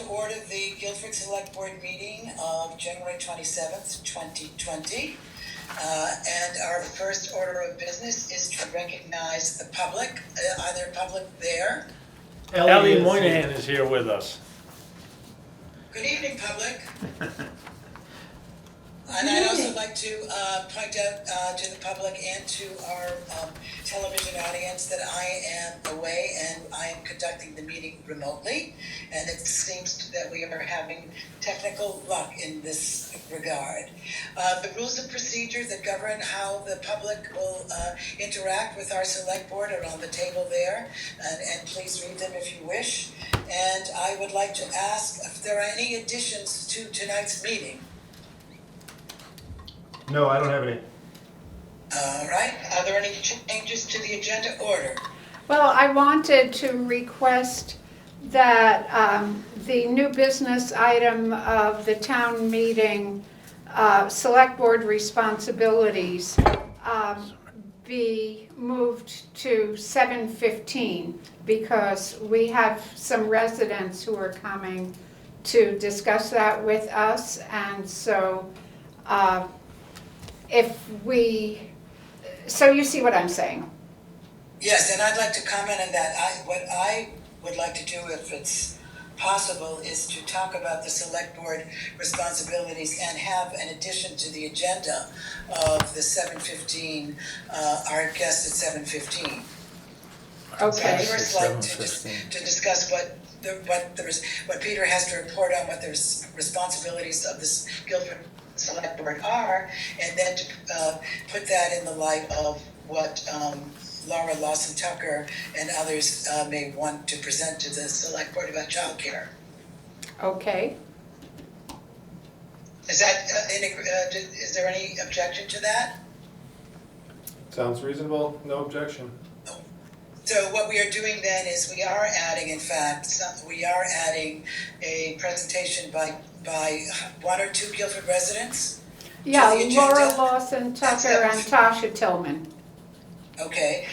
order the Guilford Selectboard meeting of January 27th, 2020. And our first order of business is to recognize the public. Are there public there? Ellie Moynihan is here with us. Good evening, public. And I'd also like to point out to the public and to our television audience that I am away and I am conducting the meeting remotely. And it seems that we are having technical luck in this regard. The rules of procedure that govern how the public will interact with our select board are on the table there. And please read them if you wish. And I would like to ask if there are any additions to tonight's meeting. No, I don't have any. All right. Are there any changes to the agenda order? Well, I wanted to request that the new business item of the town meeting, select board responsibilities, be moved to 7:15 because we have some residents who are coming to discuss that with us, and so so you see what I'm saying? Yes, and I'd like to comment on that. What I would like to do, if it's possible, is to talk about the select board responsibilities and have an addition to the agenda of the 7:15, our guest at 7:15. Okay. So I'd first like to discuss what Peter has to report on, what the responsibilities of this Guilford Select Board are, and then to put that in the light of what Laura Lawson-Tucker and others may want to present to the Select Board about childcare. Okay. Is there any objection to that? Sounds reasonable, no objection. So what we are doing then is we are adding, in fact, a presentation by one or two Guilford residents. Yeah, to the agenda. Laura Lawson-Tucker and Tasha Tillman. Okay,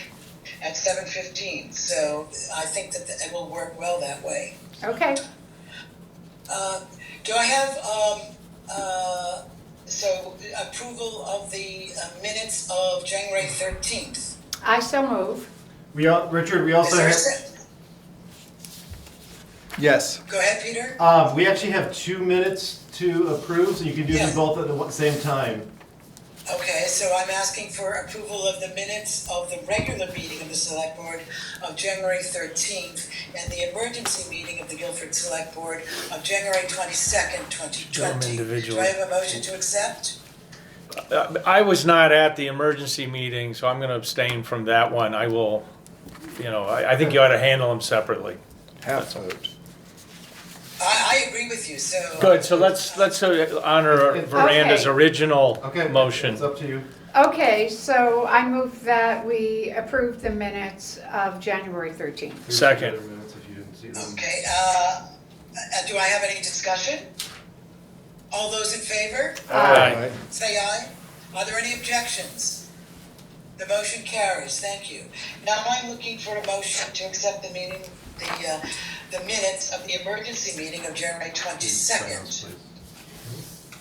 at 7:15. So I think that it will work well that way. Okay. Do I have approval of the minutes of January 13th? I so move. Richard, we also have, Yes. Go ahead, Peter. we actually have 2 minutes to approve, so you can do them Yeah. both at the same time. Okay, so I'm asking for approval of the minutes of the regular meeting of the Select Board of January 13th and the emergency meeting of the Guilford Select Board of January 22nd, 2020. Do I have a motion to accept? I was not at the emergency meeting, so I'm going to abstain from that one. I will, I think you ought to handle them separately. Half vote. I agree with you, so. Good, so let's honor Veranda's Okay. original Okay, motion. it's up to you. Okay, so I move that we approve the minutes of January 13th. Here's Second. the other minutes if you didn't see them. Okay, do I have any discussion? All those in favor? Aye. Say aye. Are there any objections? The motion carries, thank you. Now I'm looking for a motion to accept the meeting, the minutes of the emergency meeting of January 22nd.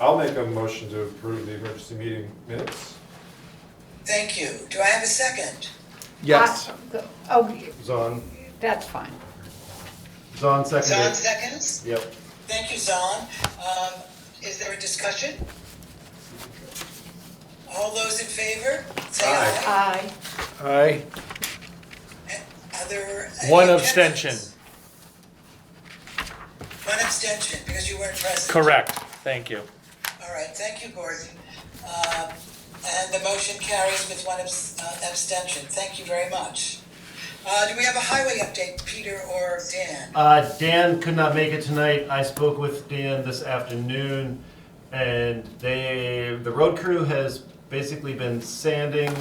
I'll make a motion to approve the emergency meeting minutes. Thank you. Do I have a second? Yes. Oh, Zahn. that's fine. Zahn Zahn seconded. seconds? Yep. Thank you, Zahn. Is there a discussion? All those in favor, say aye. Aye. Aye. Are there any One objections? abstention. One abstention, because you weren't present. Correct, thank you. All right, thank you, Gordon. And the motion carries with one abstention. Thank you very much. Do we have a highway update, Peter or Dan? Dan could not make it tonight. I spoke with Dan this afternoon, and the road crew has basically been sanding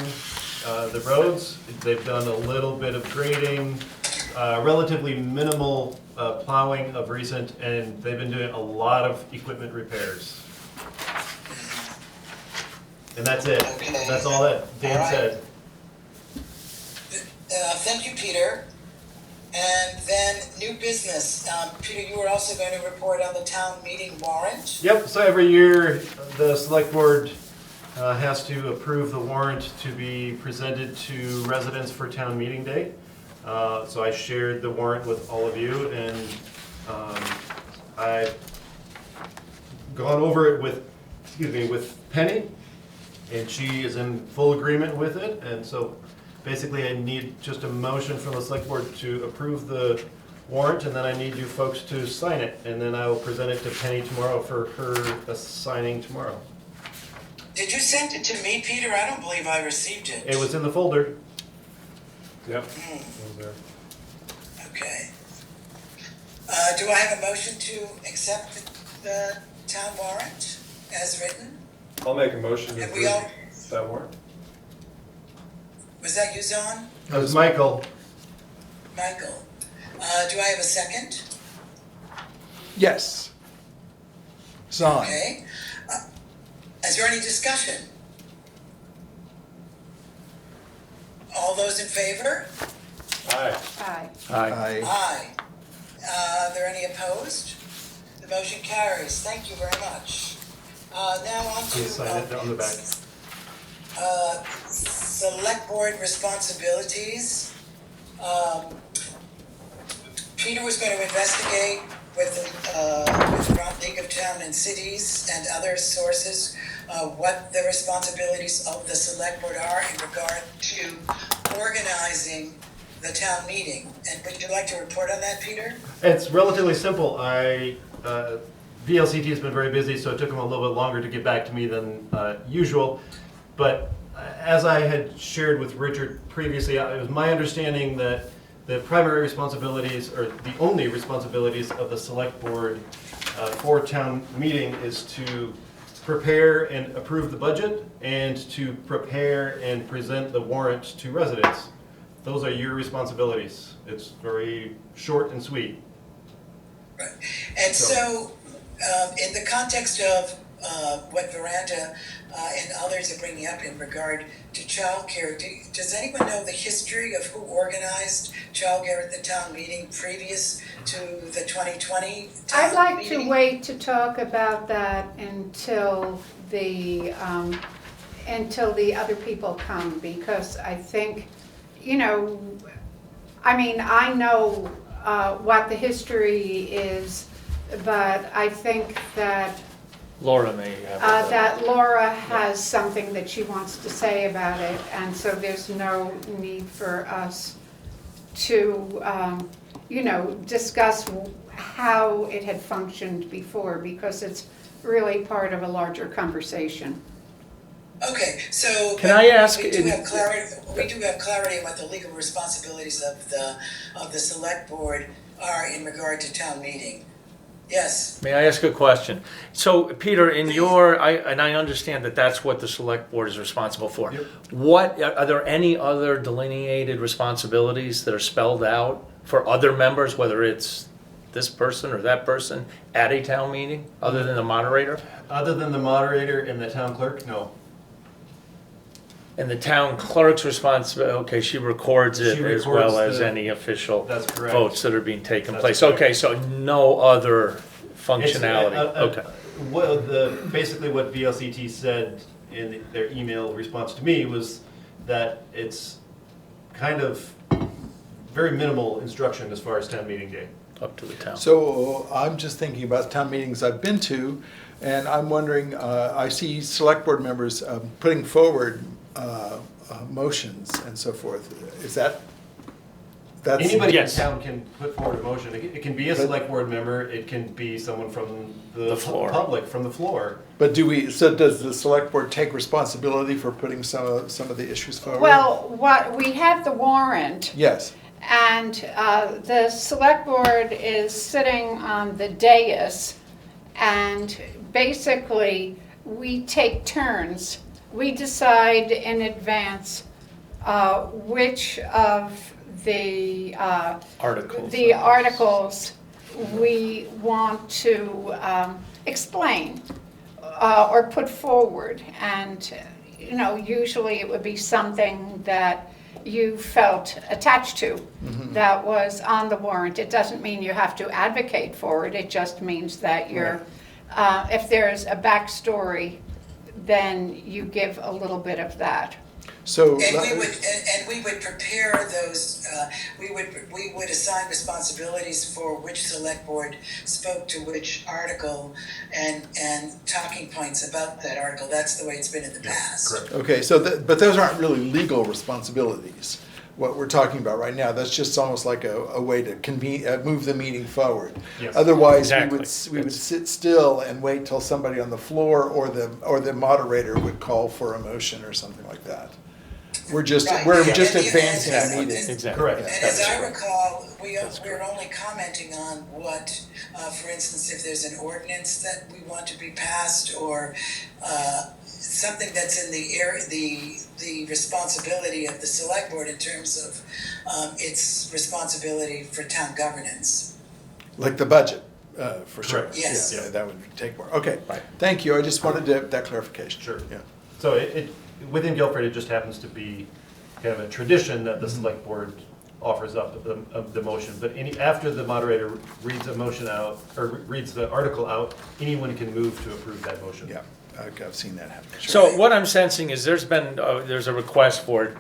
the roads. They've done a little bit of grading, relatively minimal plowing of recent, and they've been doing a lot of equipment repairs. And that's it. Okay. That's all that Dan All right. said. Thank you, Peter. And then new business. Peter, you were also going to report on the town meeting warrant. Yep, so every year, the select board has to approve the warrant to be presented to residents for town meeting day. So I shared the warrant with all of you, and I've gone over it with Penny, and she is in full agreement with it. And so basically I need just a motion from the select board to approve the warrant, and then I need you folks to sign it, and then I will present it to Penny tomorrow for her signing tomorrow. Did you send it to me, Peter? I don't believe I received it. It was in the folder. Yep. Okay. Do I have a motion to accept the town warrant as written? I'll make a motion to Have we all, approve that warrant. was that you, Zon? That was Michael. Michael? Do I have a second? Yes. Zahn. Okay. Is there any discussion? All those in favor? Aye. Aye. Aye. Aye. Are there any opposed? The motion carries. Thank you very much. Now on to Please sign it on the back. select board responsibilities. Peter was going to investigate with the Vermont League of Town and Cities and other sources what the responsibilities of the select board are in regard to organizing the town meeting. And would you like to report on that, Peter? It's relatively simple. VLCT has been very busy, so it took them a little bit longer to get back to me than usual. But as I had shared with Richard previously, it was my understanding that the primary responsibilities, or the only responsibilities of the select board for town meeting is to prepare and approve the budget and to prepare and present the warrant to residents. Those are your responsibilities. It's very short and sweet. Right. And so in the context of what Veranda and others are bringing up in regard to childcare, does anyone know the history of who organized childcare at the town meeting previous to the 2020 town I'd like meeting? to wait to talk about that until the other people come, because I think, you know, I mean, I know what the history is, but I think that Laura may have. that Laura has something that she wants to say about it, and so there's no need for us to, you know, discuss how it had functioned before, because it's really part of a larger conversation. Okay, so Can I ask we do in- have clarity. We do have clarity on what the legal responsibilities of the select board are in regard to town meeting. Yes. May I ask a question? So, Peter, in your, I understand that that's what the select board is responsible for. Yep. What, are there any other delineated responsibilities that are spelled out for other members, whether it's this person or that person, at a town meeting, other than the moderator? Other than the moderator and the town clerk, no. And the town clerk's responsibility, okay, she records it She as records well as the- any official That's correct. votes that are being taken That's place. correct. Okay, so no other functionality, It's, okay. Well, basically what VLCT said in their email response to me was that it's kind of very minimal instruction as far as town meeting day. Up to the town. So I'm just thinking about town meetings I've been to, and I'm wondering, I see select board members putting forward motions and so forth. Is that's? Anybody in Yes. town can put forward a motion. It can be a select board member, it can be someone from The floor. public, from the floor. But so does the select board take responsibility for putting some of the issues forward? Well, we have the warrant, Yes. and the select board is sitting on the dais, and basically, we take turns. We decide in advance which of the articles we want to explain or put forward. And, you know, usually it would be something that you felt attached to that was on the warrant. It doesn't mean you have to advocate for it, it just means that you're, if there's a backstory, then you give a little bit of that. So, And we would prepare those, we would assign responsibilities for which select board spoke to which article and talking points about that article. That's the way it's been in the past. Correct. okay, so, but those aren't really legal responsibilities, what we're talking about right now. That's just almost like a way to move the meeting forward. Yes. Otherwise, Exactly. we would sit still and wait till somebody on the floor or the moderator would call for a motion or something like that. We're just Right. advancing the And- meeting. Exactly. Correct. And That as is I correct. recall, we're only commenting on what, for instance, if there's an ordinance that we want to be passed or something that's in the area, the responsibility of the select board in terms of its responsibility for town governance. Like the budget, for sure. Correct. Yes. Yeah, that would take more. Okay, Right. thank you. I just wanted that clarification. Sure. Yeah. So within Guilford, it just happens to be kind of a tradition that the select board offers up the motion. But after the moderator reads a motion out, or reads the article out, anyone can move to approve that motion. Yeah, I've seen that happen. Sure. So what I'm sensing is there's a request for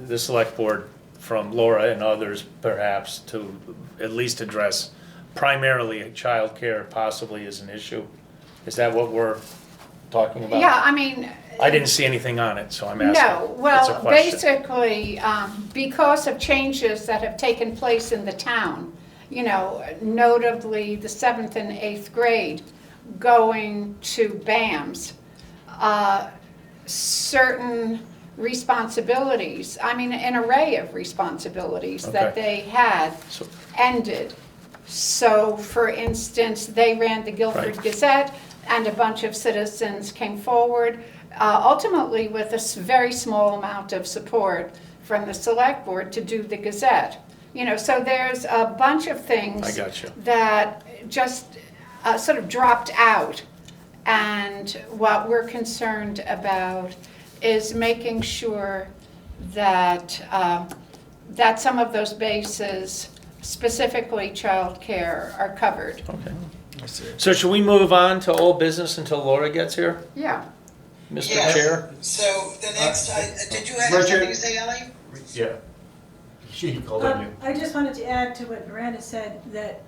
the select board from Laura and others perhaps to at least address primarily childcare possibly as an issue. Is that what we're talking about? Yeah, I mean, I didn't see anything on it, so I'm asking. no, It's a well, question. basically, because of changes that have taken place in the town, you know, notably the 7th and 8th grade going to BAMS, certain responsibilities, I mean, an array of responsibilities that Okay. they had So- ended. So, for instance, they ran the Guilford Right. Gazette, and a bunch of citizens came forward, ultimately with a very small amount of support from the select board to do the Gazette. You know, so there's a bunch of things I got you. that just sort of dropped out. And what we're concerned about is making sure that, that some of those bases, specifically childcare, are covered. Okay. I see. So should we move on to old business until Laura gets here, Yeah. Mr. Yes. Chair? So the next, did you have Richard? something to say, Ellie? Yeah. She called on you. I just wanted to add to what Miranda said, that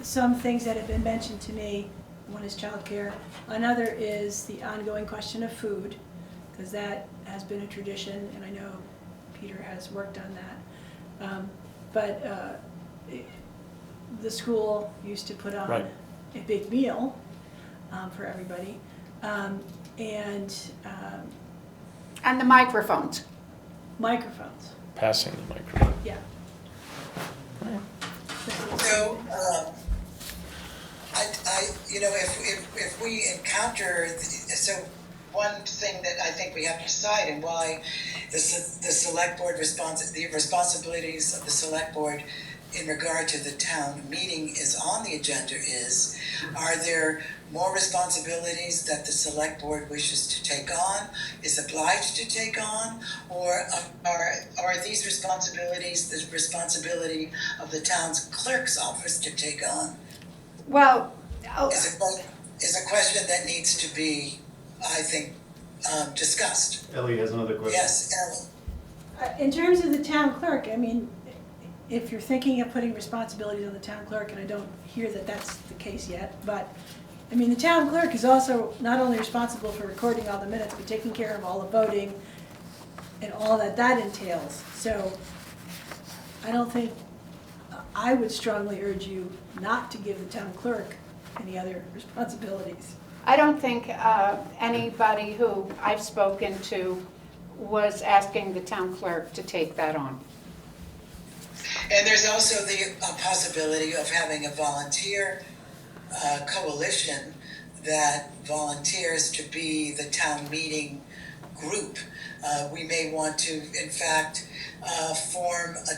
some things that have been mentioned to me, one is childcare, another is the ongoing question of food, because that has been a tradition, and I know Peter has worked on that. But the school used to put on Right. a big meal for everybody, and And the microphones. microphones, Passing the microphone. yeah. So, you know, if we encounter, so one thing that I think we have to decide and why the select board the responsibilities of the select board in regard to the town meeting is on the agenda is, are there more responsibilities that the select board wishes to take on, is obliged to take on, or are these responsibilities the responsibility of the town's clerk's office to take on? Well, Is a question that needs to be, I think, discussed. Ellie has another question. Yes, Ellen? In terms of the town clerk, I mean, if you're thinking of putting responsibilities on the town clerk, and I don't hear that that's the case yet, but, I mean, the town clerk is also not only responsible for recording all the minutes, but taking care of all the voting and all that entails. So I don't think, I would strongly urge you not to give the town clerk any other responsibilities. I don't think anybody who I've spoken to was asking the town clerk to take that on. And there's also the possibility of having a volunteer coalition that volunteers to be the town meeting group. We may want to, in fact, form a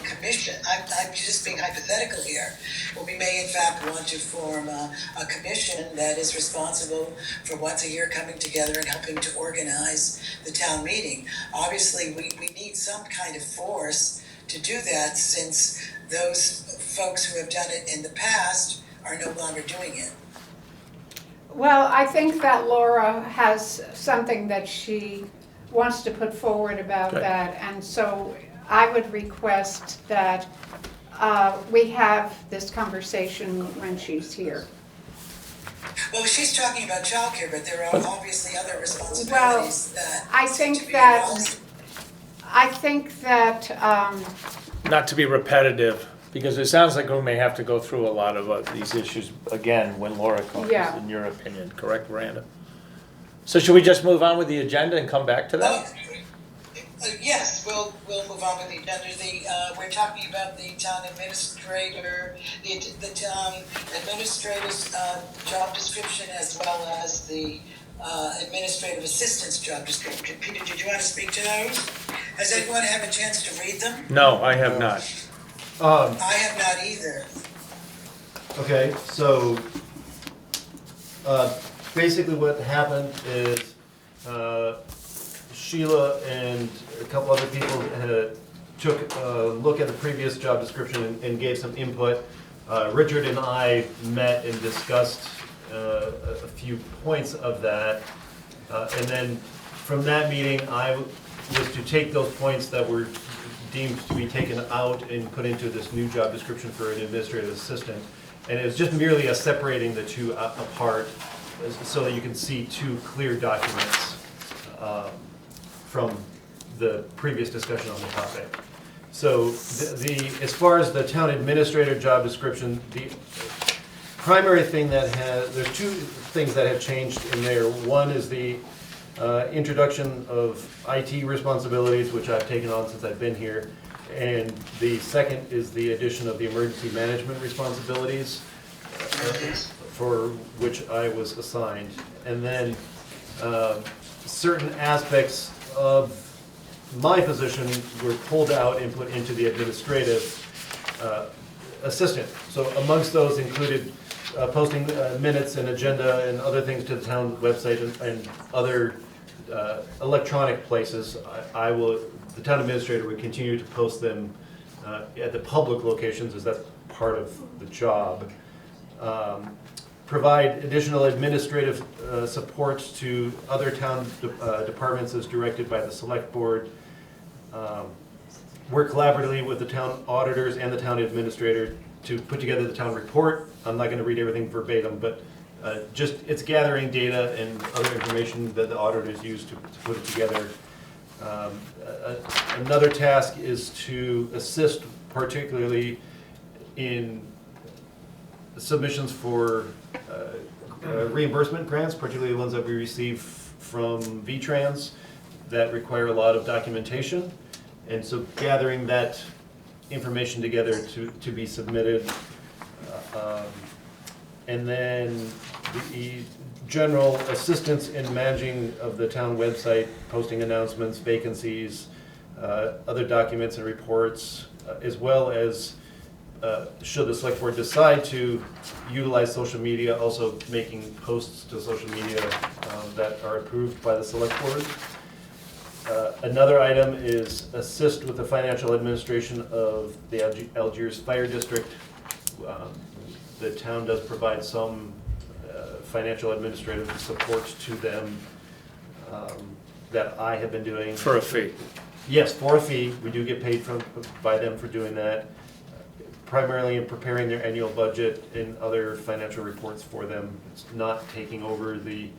commission. I'm just being hypothetical here. Well, we may in fact want to form a commission that is responsible for once a year coming together and helping to organize the town meeting. Obviously, we need some kind of force to do that, since those folks who have done it in the past are no longer doing it. Well, I think that Laura has something that she wants to put forward about Good. that, and so I would request that we have this conversation when she's here. Well, she's talking about childcare, but there are obviously other responsibilities that I seem to think be that, involved. I think that, Not to be repetitive, because it sounds like we may have to go through a lot of these issues again when Laura comes, Yeah. in your opinion, correct, Miranda? So should we just move on with the agenda and come back to Well, that? yes, we'll move on with the agenda. We're talking about the town administrator, the town administrator's job description, as well as the administrative assistant's job description. Peter, did you want to speak to those? Has anyone had a chance to read them? No, I have not. I have not either. Okay, so, basically what happened is, Sheila and a couple other people took a look at the previous job description and gave some input. Richard and I met and discussed a few points of that. And then from that meeting, I was to take those points that were deemed to be taken out and put into this new job description for an administrative assistant. And it was just merely a separating the two apart so that you can see two clear documents from the previous discussion on the topic. So as far as the town administrator job description, the primary thing there's two things that have changed in there. One is the introduction of IT responsibilities, which I've taken on since I've been here. And the second is the addition of the emergency management responsibilities, for which I was assigned. And then certain aspects of my position were pulled out and put into the administrative assistant. So amongst those included posting minutes and agenda and other things to the town website and other electronic places. The town administrator would continue to post them at the public locations, as that's part of the job. Provide additional administrative support to other town departments as directed by the select board. Work collaboratively with the town auditors and the town administrator to put together the town report. I'm not going to read everything verbatim, but just it's gathering data and other information that the auditors use to put it together. Another task is to assist particularly in submissions for reimbursement grants, particularly the ones that we receive from V-Trans that require a lot of documentation. And so gathering that information together to be submitted. And then the general assistance in managing of the town website, posting announcements, vacancies, other documents and reports, as well as should the select board decide to utilize social media, also making posts to social media that are approved by the select board. Another item is assist with the financial administration of the Algiers Fire District. The town does provide some financial administrative support to them that I have been doing. For a fee. Yes, for a fee. We do get paid by them for doing that, primarily in preparing their annual budget and other financial reports for them. It's not taking over the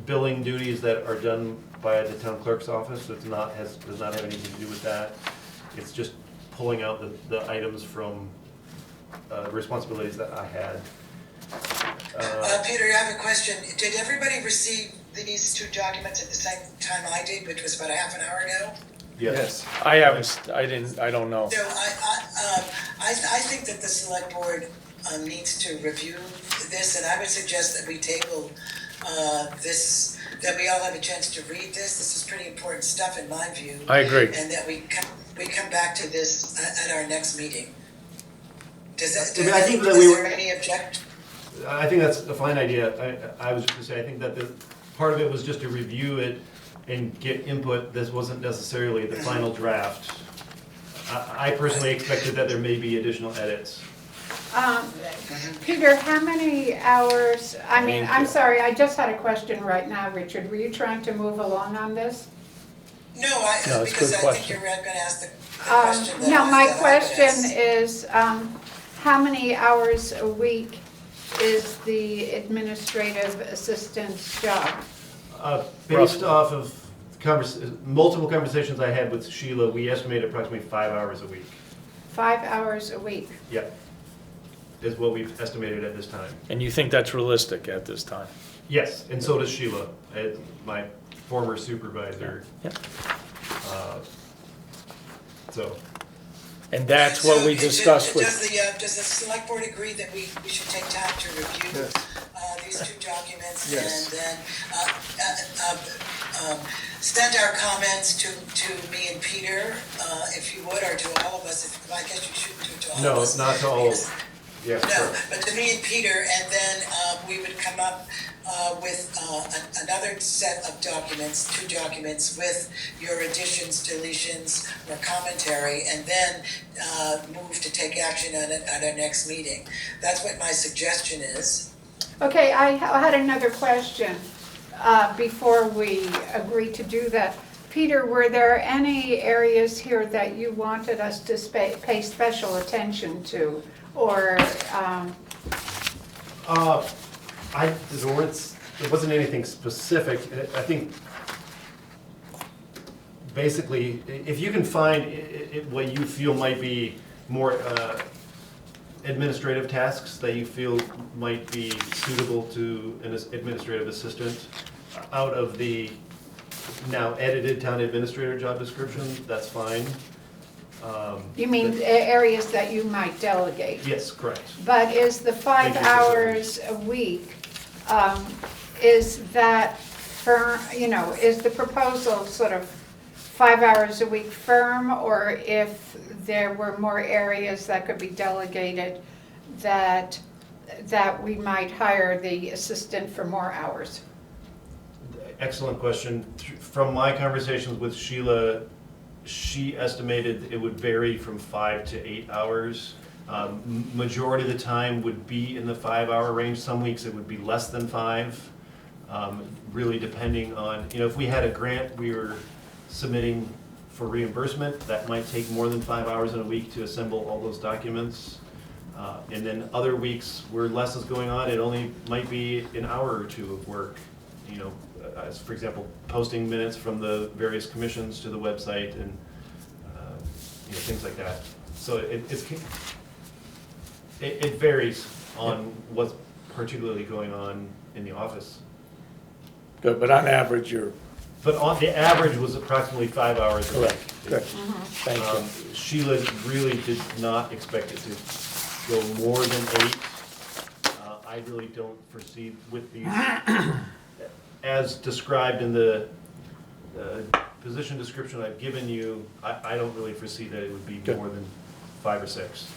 billing duties that are done by the town clerk's office. Does not have anything to do with that. It's just pulling out the items from responsibilities that I had. Peter, I have a question. Did everybody receive these two documents at the same time I did, which was about a half an hour ago? Yes. I don't know. So I think that the select board needs to review this, and I would suggest that we table this that we all have a chance to read this. This is pretty important stuff in my view. I agree. And that we come back to this at our next meeting. Does that, I mean, I think that is we there were- any objection? I think that's a fine idea. I was just gonna say, I think that part of it was just to review it and get input. This wasn't necessarily the final draft. I personally expected that there may be additional edits. Peter, how many hours, I mean, Thank I'm you. sorry, I just had a question right now, Richard. Were you trying to move along on this? No, No, it's a because good I question. think you're going to ask the question that No, my that I would question ask. is, how many hours a week is the administrative assistant's job? Based off of multiple conversations I had with Sheila, we estimate approximately 5 hours a week. 5 hours a week? Yep, is what we've estimated at this time. And you think that's realistic at this time? Yes, and so does Sheila, my former supervisor. Yep. So, And that's what we So, discussed with, does the select board agree that we should take time to review Yes. these two documents? Yes. And then send our comments to me and Peter, if you would, or to all of us, I guess you shouldn't do it to all of no, us. not to all, because- yes, No, correct. but to me and Peter, and then we would come up with another set of documents, two documents with your additions, deletions, or commentary, and then move to take action on it at our next meeting. That's what my suggestion is. Okay, I had another question before we agree to do that. Peter, were there any areas here that you wanted us to pay special attention to? Or, It wasn't anything specific. I think, basically, if you can find what you feel might be more administrative tasks that you feel might be suitable to an administrative assistant out of the now edited town administrator job description, that's fine. you mean areas that you might delegate? Yes, correct. But is the 5 Thank you for hours a week, is that firm, is the proposal sort of 5 hours a week firm? Or if there were more areas that could be delegated, that we might hire the assistant for more hours? Excellent question. From my conversations with Sheila, she estimated it would vary from 5 to 8 hours. Majority of the time would be in the 5-hour range. Some weeks it would be less than 5, really depending on, if we had a grant we were submitting for reimbursement, that might take more than 5 hours in a week to assemble all those documents. And then other weeks where less is going on, it only might be an hour or two of work. As for example, posting minutes from the various commissions to the website and things like that. So it varies on what's particularly going on in the office. good, but on average, you're But on the average was approximately 5 hours a week. correct. Good, thank you. Sheila really did not expect it to go more than 8. I really don't foresee with these, as described in the position description I've given you, I don't really foresee that it would be Good. more than 5 or 6.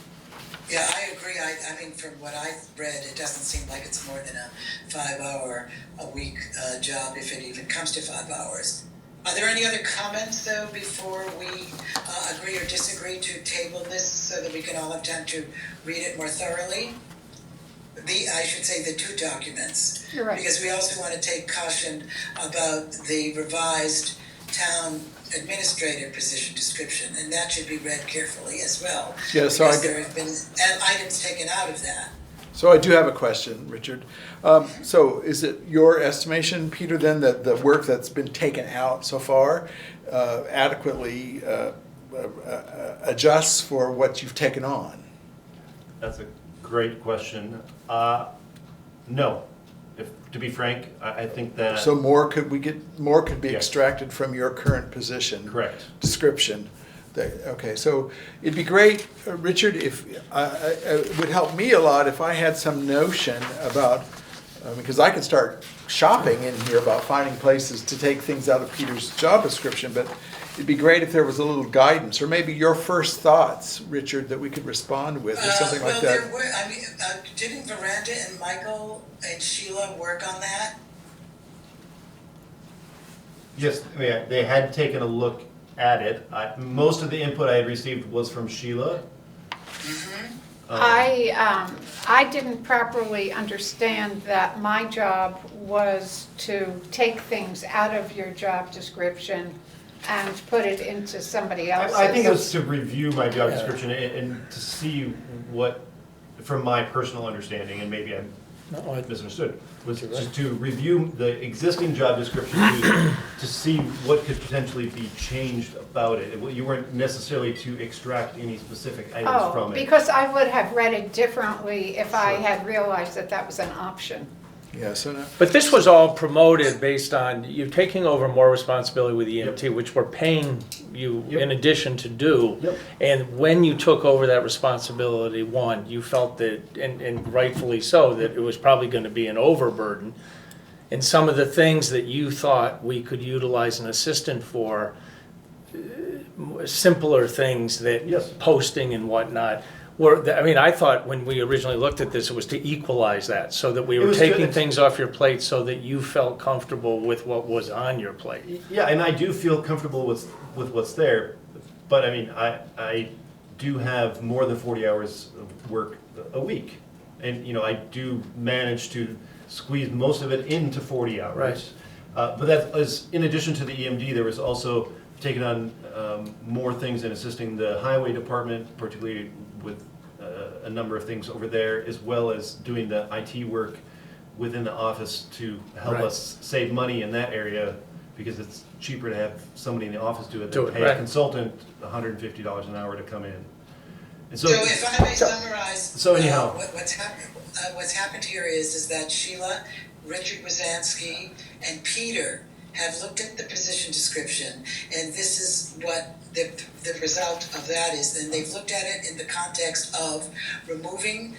Yeah, I agree. I mean, from what I've read, it doesn't seem like it's more than a 5-hour-a-week job, if it even comes to 5 hours. Are there any other comments, though, before we agree or disagree to table this so that we can all have time to read it more thoroughly? I should say the two documents. You're right. Because we also want to take caution about the revised town administrator position description, and that should be read carefully as well. Yeah, so Because there have been items taken out of that. So I do have a question, Richard. So is it your estimation, Peter, then, that the work that's been taken out so far adequately adjusts for what you've taken on? That's a great question. No. To be frank, I think that. So more could be Yes. extracted from your current position? Correct. Description. Okay, so it'd be great, Richard, if it would help me a lot if I had some notion about Because I could start shopping in here about finding places to take things out of Peter's job description, but it'd be great if there was a little guidance, or maybe your first thoughts, Richard, that we could respond with, or something like Well, there that. were, I mean, didn't Veranda and Michael and Sheila work on that? Yes, yeah, they had taken a look at it. Most of the input I had received was from Sheila. I didn't properly understand that my job was to take things out of your job description and put it into somebody else's. I think it was to review my job description and to see what, from my personal understanding, and maybe I misunderstood, was just to review the existing job description to see what could potentially be changed about it. You weren't necessarily to extract any specific items from it. Because I would have read it differently if I had realized that that was an option. Yeah, so now, But this was all promoted based on you taking over more responsibility with EMT, which we're paying you in addition to do. Yep. And when you took over that responsibility, one, you felt that, and rightfully so, that it was probably going to be an overburden. And some of the things that you thought we could utilize an assistant for, simpler things that Yes. posting and whatnot, I thought when we originally looked at this, it was to equalize that, so that we It were was taking good. things off your plate so that you felt comfortable with what was on your plate. Yeah, and I do feel comfortable with what's there, but I mean, I do have more than 40 hours of work a week. And, you know, I do manage to squeeze most of it into 40 hours. Right. But that is, in addition to the EMD, there was also taking on more things and assisting the highway department, particularly with a number of things over there, as well as doing the IT work within the office to help Right. us save money in that area, because it's cheaper to have somebody in the office do it Do than it, pay a right. consultant $150 an hour to come in. And So if I may summarize. so anyhow. What's happened here is that Sheila, Richard Wazansky, and Peter have looked at the position description, and this is what the result of that is. And they've looked at it in the context of removing,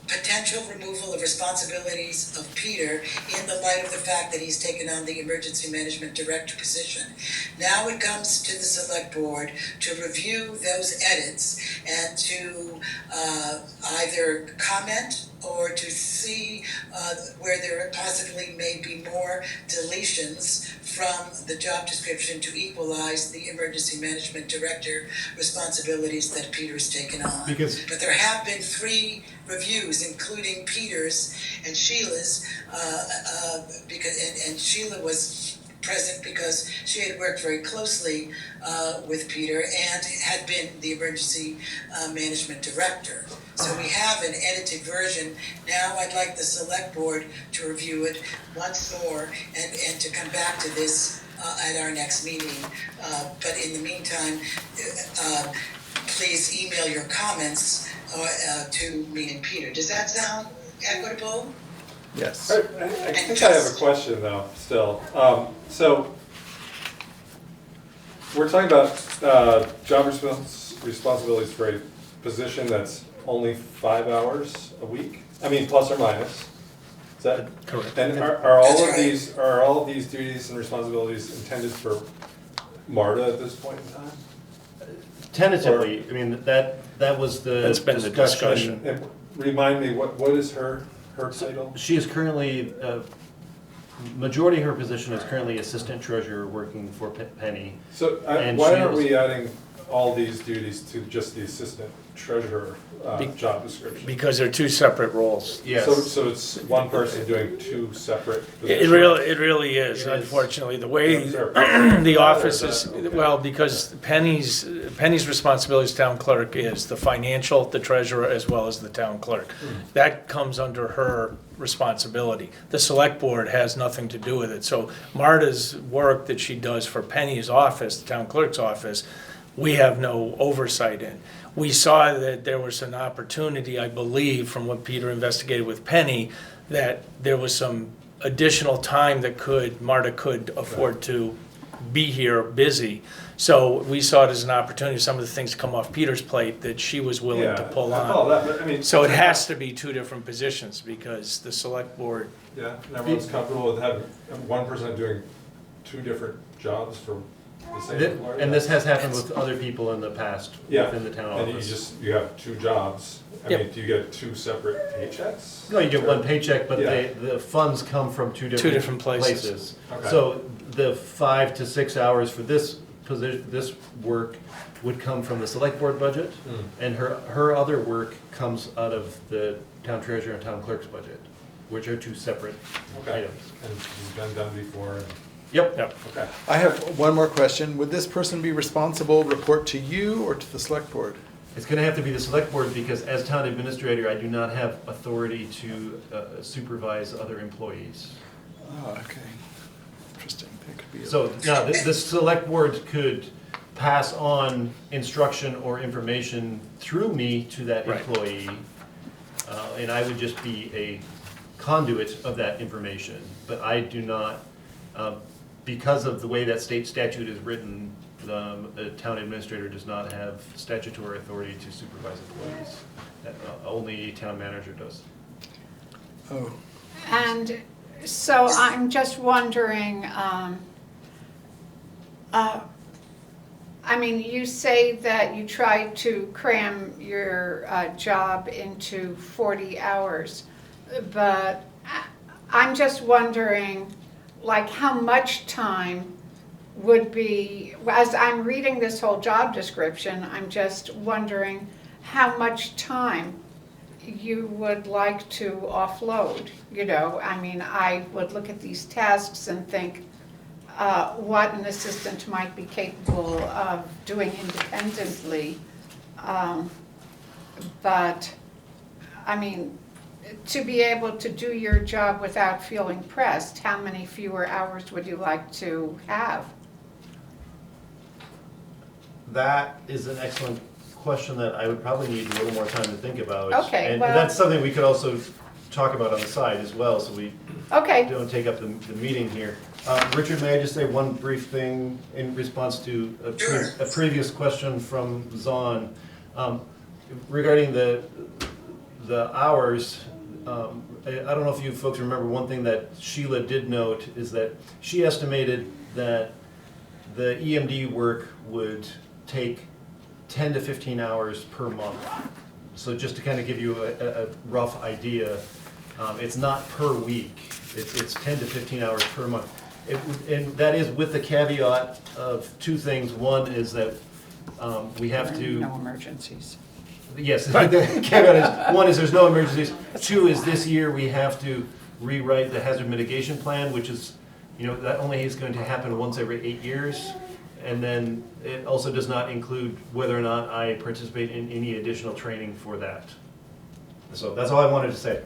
potential removal of responsibilities of Peter in the light of the fact that he's taken on the emergency management director position. Now it comes to the select board to review those edits and to either comment or to see where there possibly may be more deletions from the job description to equalize the emergency management director responsibilities that Peter's taken on. But there have been 3 reviews, including Peter's and Sheila's, and Sheila was present because she had worked very closely with Peter and had been the emergency management director. So we have an edited version. Now I'd like the select board to review it once more and to come back to this at our next meeting. But in the meantime, please email your comments to me and Peter. Does that sound equitable? yes. I think I have a question though, still. So, we're talking about job responsibilities for a position that's only 5 hours a week? I mean, plus or minus. Is that Correct. And are all That's of right. all of these duties and responsibilities intended for Marta at this point in time? Tentatively, I mean, that was the That's been the discussion. And remind me, what is her title? She is currently, majority of her position is currently assistant treasurer working for Penny. So And why she aren't was- we adding all these duties to just the assistant treasurer job description? Because they're 2 separate roles. Yes. So it's one person doing 2 separate It positions? really is, It is. unfortunately, the way Is there- the office is, Okay. well, because Penny's responsibility as town clerk is the financial, the treasurer, as well as the town clerk. That comes under her responsibility. The select board has nothing to do with it. So Marta's work that she does for Penny's office, the town clerk's office, we have no oversight in. We saw that there was an opportunity, I believe, from what Peter investigated with Penny, that there was some additional time that Marta could afford to be here busy. So we saw it as an opportunity, some of the things come off Peter's plate that she was willing Yeah, to pull I follow on. that, but I mean. So it has to be two different positions because the select board, Yeah, and everyone's comfortable with having one person doing two different jobs for the same employer. And this has happened with other people in the past Yeah, within the town and office. you have two jobs. I Yep. mean, do you get two separate paychecks? No, you get one paycheck, but Yeah. the funds come from two different places. Okay. So the 5 to 6 hours for this position, this work would come from the select board budget, Mm. and her other work comes out of the town treasurer and town clerk's budget, which are two separate Okay, items. and it's been done before, and- Yep. yep. okay. I have one more question. Would this person be responsible, report to you or to the select board? It's gonna have to be the select board, because as town administrator, I do not have authority to supervise other employees. Oh, okay. Interesting. That could be. So, now, the select board could pass on instruction or information through me to that Right. employee, and I would just be a conduit of that information. But I do not, because of the way that state statute is written, the town administrator does not have statutory authority to supervise employees. Only town manager does. Oh, And so I'm just wondering, I mean, you say that you try to cram your job into 40 hours, but I'm just wondering, like, how much time would be, as I'm reading this whole job description, I'm just wondering how much time you would like to offload, you know? I mean, I would look at these tasks and think what an assistant might be capable of doing independently. But, I mean, to be able to do your job without feeling pressed, how many fewer hours would you like to have? That is an excellent question that I would probably need a little more time to think about. Okay, And well- that's something we could also talk about on the side as well, so we Okay, don't take up the meeting here. Richard, may I just say one brief thing in response to Sure. a previous question from Zahn? Regarding the hours, I don't know if you folks remember, one thing that Sheila did note is that she estimated that the EMD work would take 10 to 15 hours per month. So just to kind of give you a rough idea, it's not per week, it's 10 to 15 hours per month. And that is with the caveat of two things. One is that we have to. no emergencies. Yes, the caveat is, one is there's no emergencies. Two is this year we have to rewrite the hazard mitigation plan, which is, you know, that only is going to happen once every 8 years. And then it also does not include whether or not I participate in any additional training for that. So that's all I wanted to say.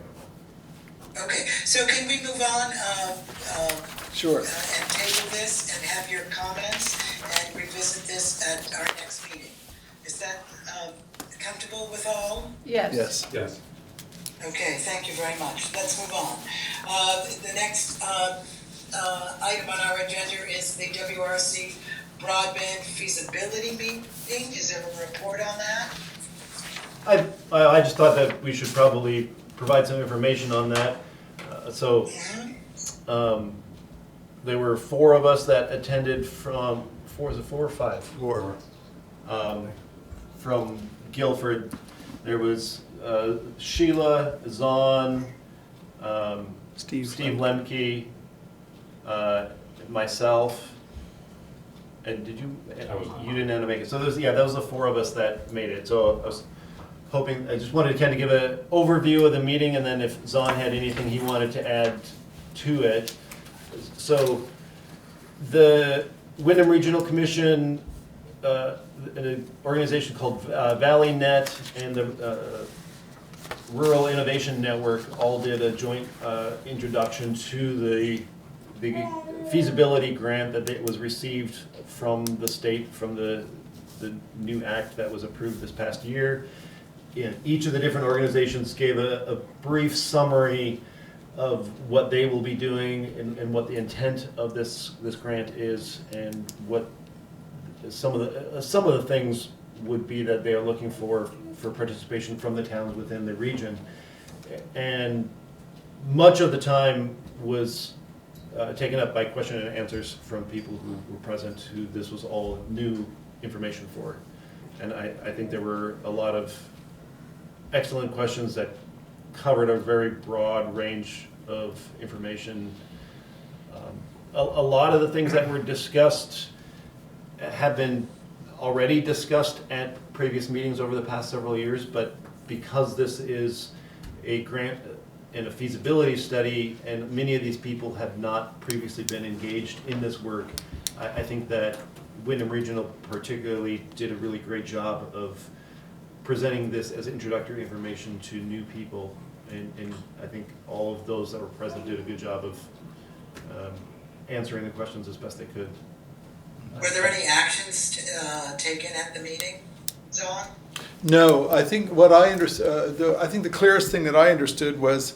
Okay, so can we move on, sure. and table this and have your comments and revisit this at our next meeting? Is that, comfortable with all? Yes. Yes. Yes. Okay, thank you very much. Let's move on. The next item on our agenda is the WRC Broadband Feasibility meeting. Is there a report on that? I just thought that we should probably provide some information on that. There were 4 of us that attended from, 4, is it 4 or 5? 4. From Guilford. There was Sheila, Zahn, Steve Lemke, myself, and did you? I was not. You didn't end up making it. So those, yeah, that was the 4 of us that made it. So I was hoping, I just wanted to kind of give an overview of the meeting, and then if Zahn had anything he wanted to add to it. So the Wyndham Regional Commission, an organization called Valley Net, and the Rural Innovation Network all did a joint introduction to the feasibility grant that was received from the state, from the new act that was approved this past year. Each of the different organizations gave a brief summary of what they will be doing and what the intent of this grant is, and what some of the things would be that they are looking for participation from the towns within the region. And much of the time was taken up by question and answers from people who were present, who this was all new information for. And I think there were a lot of excellent questions that covered a very broad range of information. A lot of the things that were discussed have been already discussed at previous meetings over the past several years, but because this is a grant and a feasibility study, and many of these people have not previously been engaged in this work, I think that Wyndham Regional particularly did a really great job of presenting this as introductory information to new people, and I think all of those that were present did a good job of answering the questions as best they could. Were there any actions taken at the meeting, John? No, I think what I understood, I think the clearest thing that I understood was,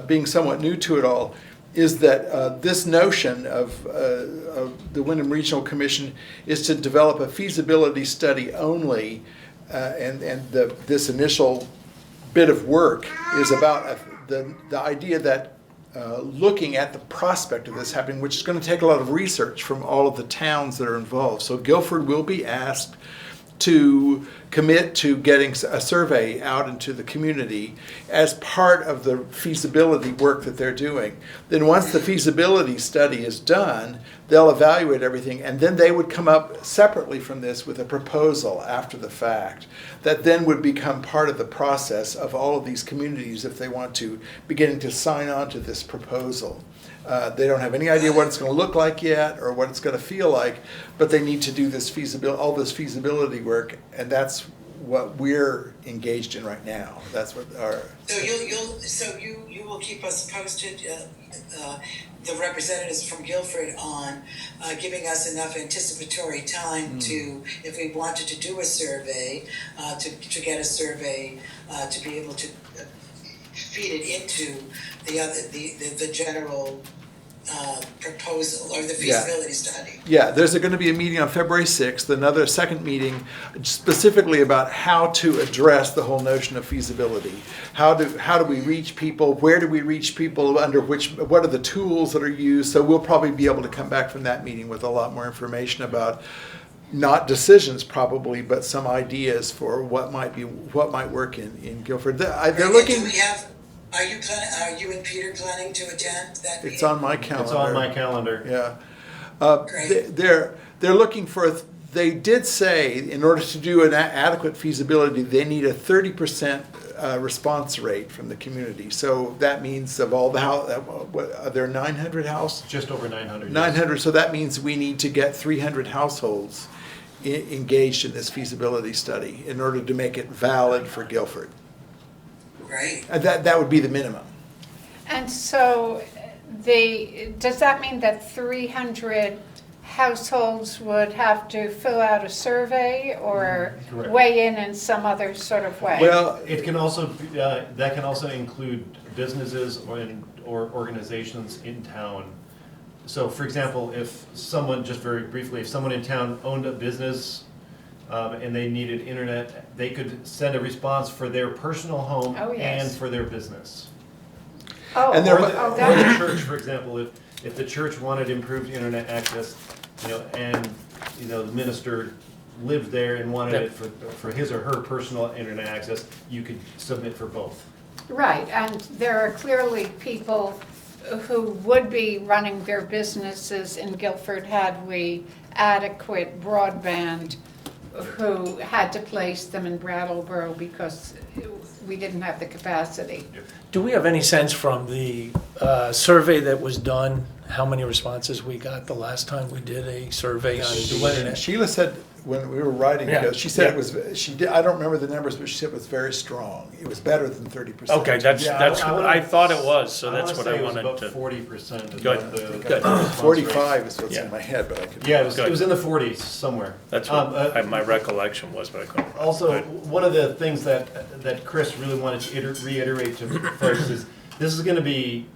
being somewhat new to it all, is that this notion of the Wyndham Regional Commission is to develop a feasibility study only, and this initial bit of work is about the idea that looking at the prospect of this happening, which is going to take a lot of research from all of the towns that are involved. So Guilford will be asked to commit to getting a survey out into the community as part of the feasibility work that they're doing. Then once the feasibility study is done, they'll evaluate everything, and then they would come up separately from this with a proposal after the fact that then would become part of the process of all of these communities if they want to beginning to sign on to this proposal. They don't have any idea what it's going to look like yet or what it's going to feel like, but they need to do this all this feasibility work, and that's what we're engaged in right now. That's what our. So you will keep us posted, the representatives from Guilford, on giving us enough anticipatory time to, if we wanted to do a survey, to get a survey, to be able to feed it into the general proposal or the feasibility study. Yeah, there's going to be a meeting on February 6th, second meeting specifically about how to address the whole notion of feasibility. How do we reach people? Where do we reach people? What are the tools that are used? So we'll probably be able to come back from that meeting with a lot more information about not decisions probably, but some ideas for what might work in Guilford. They're looking. Are you and Peter planning to attend that meeting? It's on my calendar. It's on my calendar. Yeah. Great. They're looking for, they did say in order to do an adequate feasibility, they need a 30% response rate from the community. So that means of all the are there 900 houses? Just over 900. 900, yes. So that means we need to get 300 households engaged in this feasibility study in order to make it valid for Guilford. Right. That would be the minimum. And so does that mean that 300 households would have to fill out a survey or Correct. weigh in some other sort of way? Well, It can also that can also include businesses or organizations in town. So, for example, if someone, just very briefly, if someone in town owned a business and they needed internet, they could send a response for their personal home and for their business. And Or the church, for example, if the church wanted improved internet access, and the minister lived there and wanted it for his or her personal internet access, you could submit for both. Right, and there are clearly people who would be running their businesses in Guilford had we adequate broadband, who had to place them in Brattleboro because we didn't have the capacity. Do we have any sense from the survey that was done, how many responses we got the last time we did a survey on the internet? Sheila said when we were writing Yeah, it, she said yeah. it was. She did. I don't remember the numbers, but she said it was very strong. It was better than 30%. Okay, that's what I thought it was, so I that's what I wanted about to. 40%. Good, good. 45 is what's Yeah. in my head, but I could. Yeah, Good. it was in the 40s somewhere. That's what my recollection was, but I couldn't. Also, Good. one of the things that Chris really wanted to reiterate to folks is this is going to be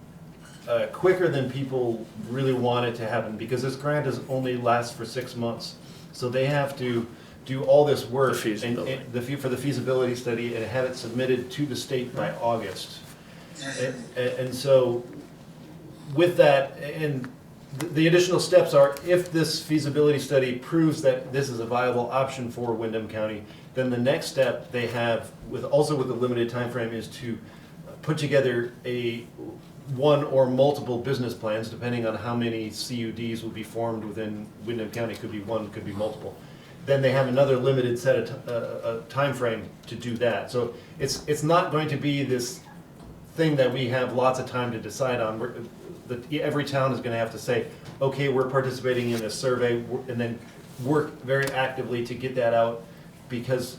quicker than people really want it to happen, because this grant is only lasts for 6 months. So they have to do all this work. The feasibility. For the feasibility study, and have it submitted to the state by August. And so with that, and the additional steps are, if this feasibility study proves that this is a viable option for Windham County, then the next step they have, with a limited time frame, is to put together one or multiple business plans, depending on how many CUDs will be formed within Windham County. Could be one, could be multiple. Then they have another limited set of time frame to do that. So it's not going to be this thing that we have lots of time to decide on. Every town is going to have to say, okay, we're participating in this survey, and then work very actively to get that out. Because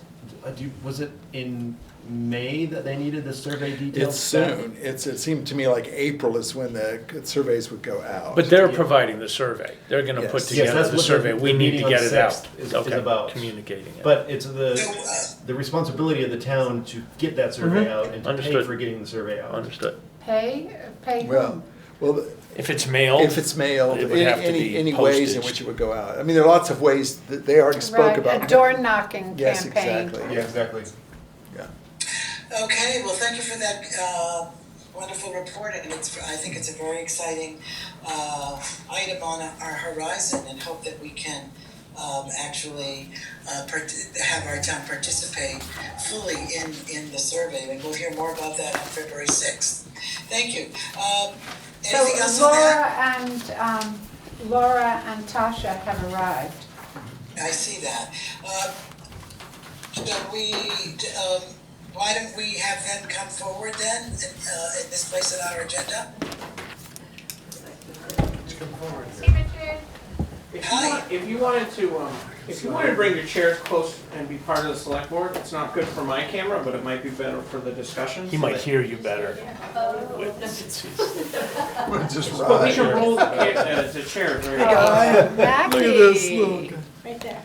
was it in May that they needed the survey details? It's soon. It seemed to me like April is when the surveys would go out. But they're providing the survey. They're gonna put Yes. together that's the what survey. the We need to meeting on get it out. 6th is Okay, about. communicating it. But it's the responsibility of the town to get that survey out and to pay Understood. for getting the survey out. Understood. Pay who? Well, If it's mailed. if it's mailed, it would have to be any ways in postage. which it would go out. I mean, there are lots of ways that they already spoke Right, about. a door knocking Yes, campaign. exactly. Yeah, exactly. Yeah. Okay, well, thank you for that wonderful report, and I think it's a very exciting item on our horizon, and hope that we can actually have our town participate fully in the survey, and we'll hear more about that on February 6th. Thank you. Anything else So on that? Laura and Tasha have arrived. I see that. Why don't we have them come forward then, and this place it on our agenda? If you wanted to bring your chairs close and be part of the select board, it's not good for my camera, but it might be better for the discussion. He might hear you better. Just But we right. can roll the chairs right Maggie. Look at this little guy. Right there.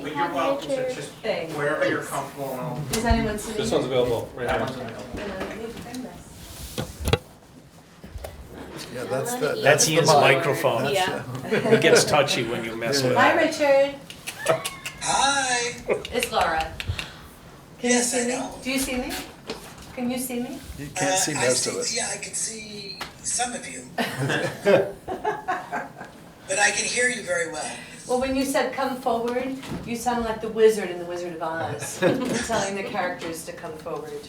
But you're welcome to just Thanks. wherever you're comfortable. And all. Does anyone see This me? one's available right That now. one's available. Yeah, that's That's the Ian's mic. microphone. Yeah. It gets touchy when you mess with Hi, it. Richard. Hi. It's Laura. Can Yes, you I see me? know. Do you see me? Can you see me? You can't see most of us. Yeah, I can see some of you. But I can hear you very well. Well, when you said come forward, you sounded like the wizard in The Wizard of Oz, telling the characters to come forward.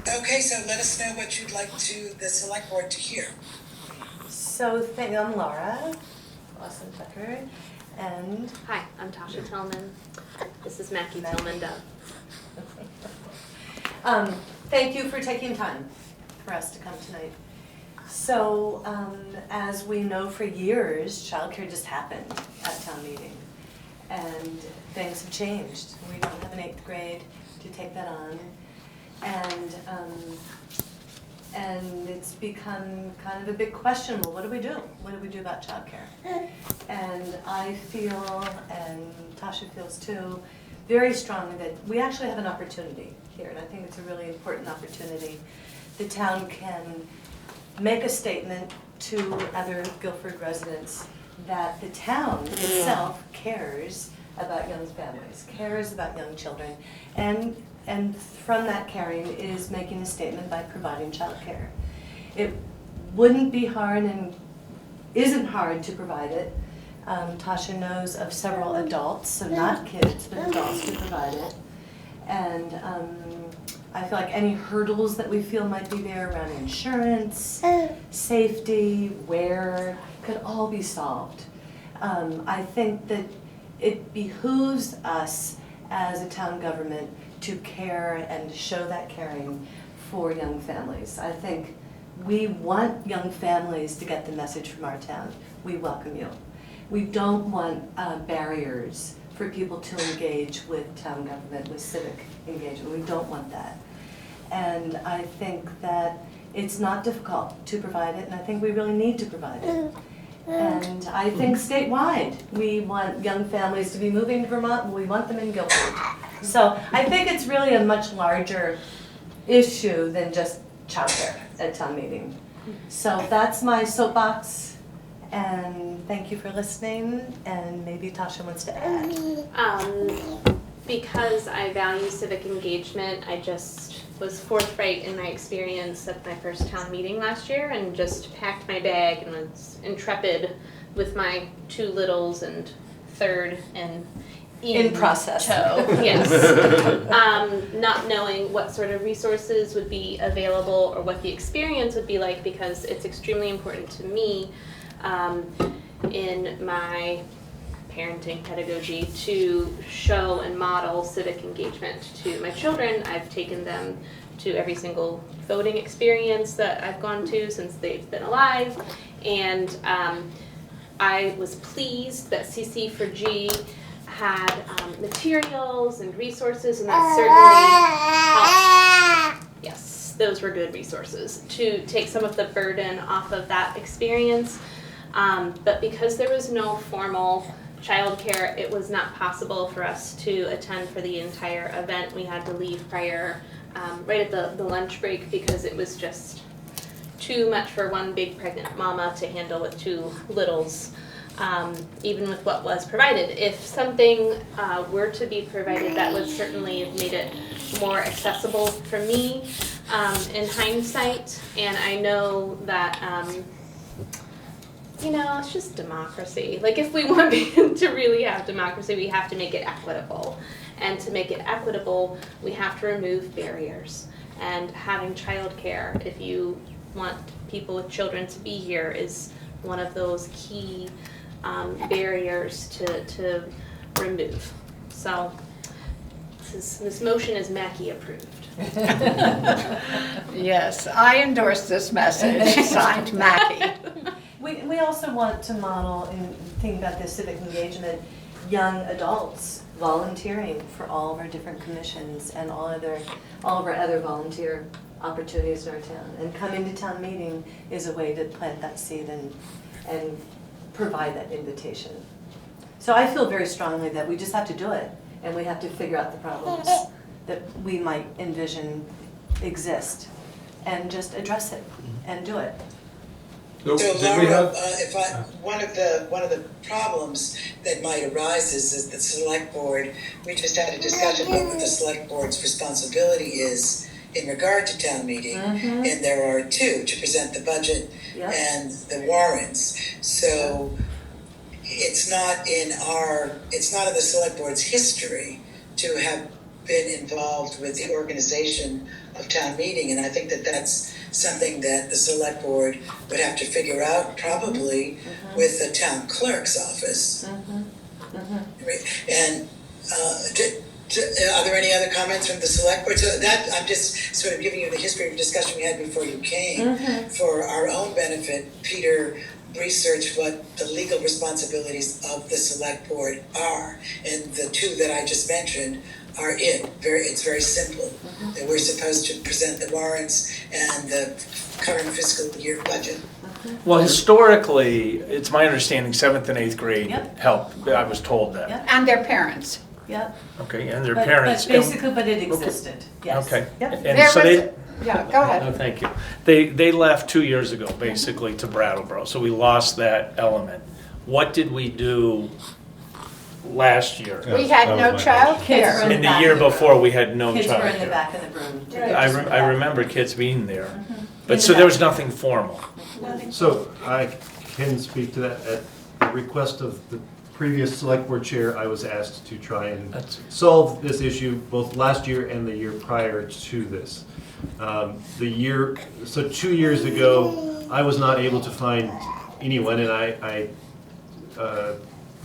Okay, so let us know what you'd like the select board to hear. So, I'm Laura, Austin Tucker, and Hi, I'm Tasha Tillman. This is Mackie Tillman Dove. thank you for taking time for us to come tonight. So, as we know for years, childcare just happened at town meeting. And things have changed. We don't have an 8th grade to take that on. And it's become kind of a big question, well, what do we do? What do we do about childcare? And I feel, and Tasha feels too, very strongly that we actually have an opportunity here, and I think it's a really important opportunity. The town can make a statement to other Guilford residents that the town itself cares about young families, cares about young children, and from that caring is making a statement by providing childcare. It wouldn't be hard and isn't hard to provide it. Tasha knows of several adults, so not kids, but adults who provide it. And I feel like any hurdles that we feel might be there around insurance, safety, where, could all be solved. I think that it behooves us as a town government to care and show that caring for young families. I think we want young families to get the message from our town. We welcome you. We don't want barriers for people to engage with town government, with civic engagement. We don't want that. And I think that it's not difficult to provide it, and I think we really need to provide it. And I think statewide, we want young families to be moving to Vermont, and we want them in Guilford. So I think it's really a much larger issue than just childcare at town meeting. So that's my soapbox, and thank you for listening, and maybe Tasha wants to add. Because I value civic engagement, I just was forthright in my experience at my first town meeting last year and just packed my bag and was intrepid with my 2 littles and third and In process. tow. Yes. Not knowing what sort of resources would be available or what the experience would be like, because it's extremely important to me in my parenting pedagogy to show and model civic engagement to my children. I've taken them to every single voting experience that I've gone to since they've been alive, and I was pleased that CC4G had materials and resources, and that certainly helped. Yes, those were good resources to take some of the burden off of that experience. But because there was no formal childcare, it was not possible for us to attend for the entire event. We had to leave prior, right at the lunch break, because it was just too much for one big pregnant mama to handle with 2 littles, even with what was provided. If something were to be provided, that would certainly have made it more accessible for me in hindsight. And I know that it's just democracy. Like, if we want to really have democracy, we have to make it equitable. And to make it equitable, we have to remove barriers. And having childcare, if you want people with children to be here, is one of those key barriers to remove. So this motion is Mackie approved. Yes, I endorse this message, signed Mackie. We also want to model, in thinking about this civic engagement, young adults volunteering for all of our different commissions and all of our other volunteer opportunities in our town. And coming to town meeting is a way to plant that seed and provide that invitation. So I feel very strongly that we just have to do it, and we have to figure out the problems that we might envision exist, and just address it and do it. So So did we Laura, have, one of the problems that might arise is the select board, we just had a discussion about what the select board's responsibility is in regard to town meeting. And there are 2, to present the budget Yep. and the warrants. So it's not in the select board's history to have been involved with the organization of town meeting, and I think that that's something that the select board would have to figure out, probably with the town clerk's office. And are there any other comments from the select board? So that, I'm just sort of giving you the history of discussion we had before you came. For our own benefit, Peter researched what the legal responsibilities of the select board are, and the 2 that I just mentioned are it's very simple. That we're supposed to present the warrants and the current fiscal year budget. Well, historically, it's my understanding 7th and 8th grade Yep. helped. I was told that. Yep. And their parents. Yep. Okay, and their But parents. basically, but it existed, yes. Okay. Yep. And There so was- they. Yeah, go No, ahead. thank you. They left 2 years ago, basically, to Brattleboro, so we lost that element. What did we do last year? We had no child Kids were care. In the year before, we had no Kids were in the childcare. back of the room. I remember kids being there, In but the so there back. was nothing formal. So I can speak to that. At the request of the previous select board chair, I was asked to try and That's- solve this issue both last year and the year prior to this. 2 years ago, I was not able to find anyone, and I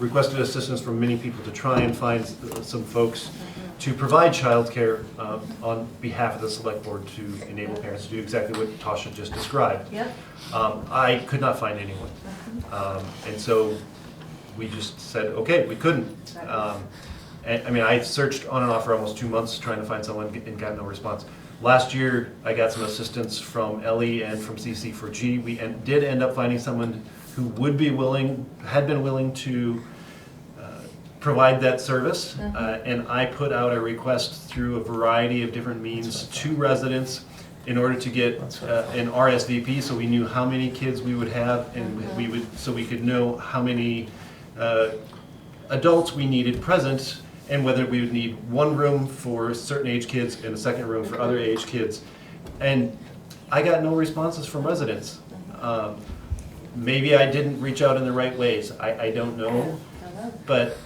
requested assistance from many people to try and find some folks to provide childcare on behalf of the select board to enable parents to do exactly what Tasha just described. Yep. I could not find anyone. And so we just said, okay, we couldn't. And I searched on and off for almost 2 months trying to find someone and got no response. Last year, I got some assistance from Ellie and from CC4G. We did end up finding someone who had been willing to provide that service, and I put out a request through a variety of different means to residents in order to get an RSVP, so we knew how many kids we would have, and we could know how many adults we needed present, and whether we would need one room for certain age kids and a second room for other age kids. And I got no responses from residents. Maybe I didn't reach out in the right ways. I don't know. But,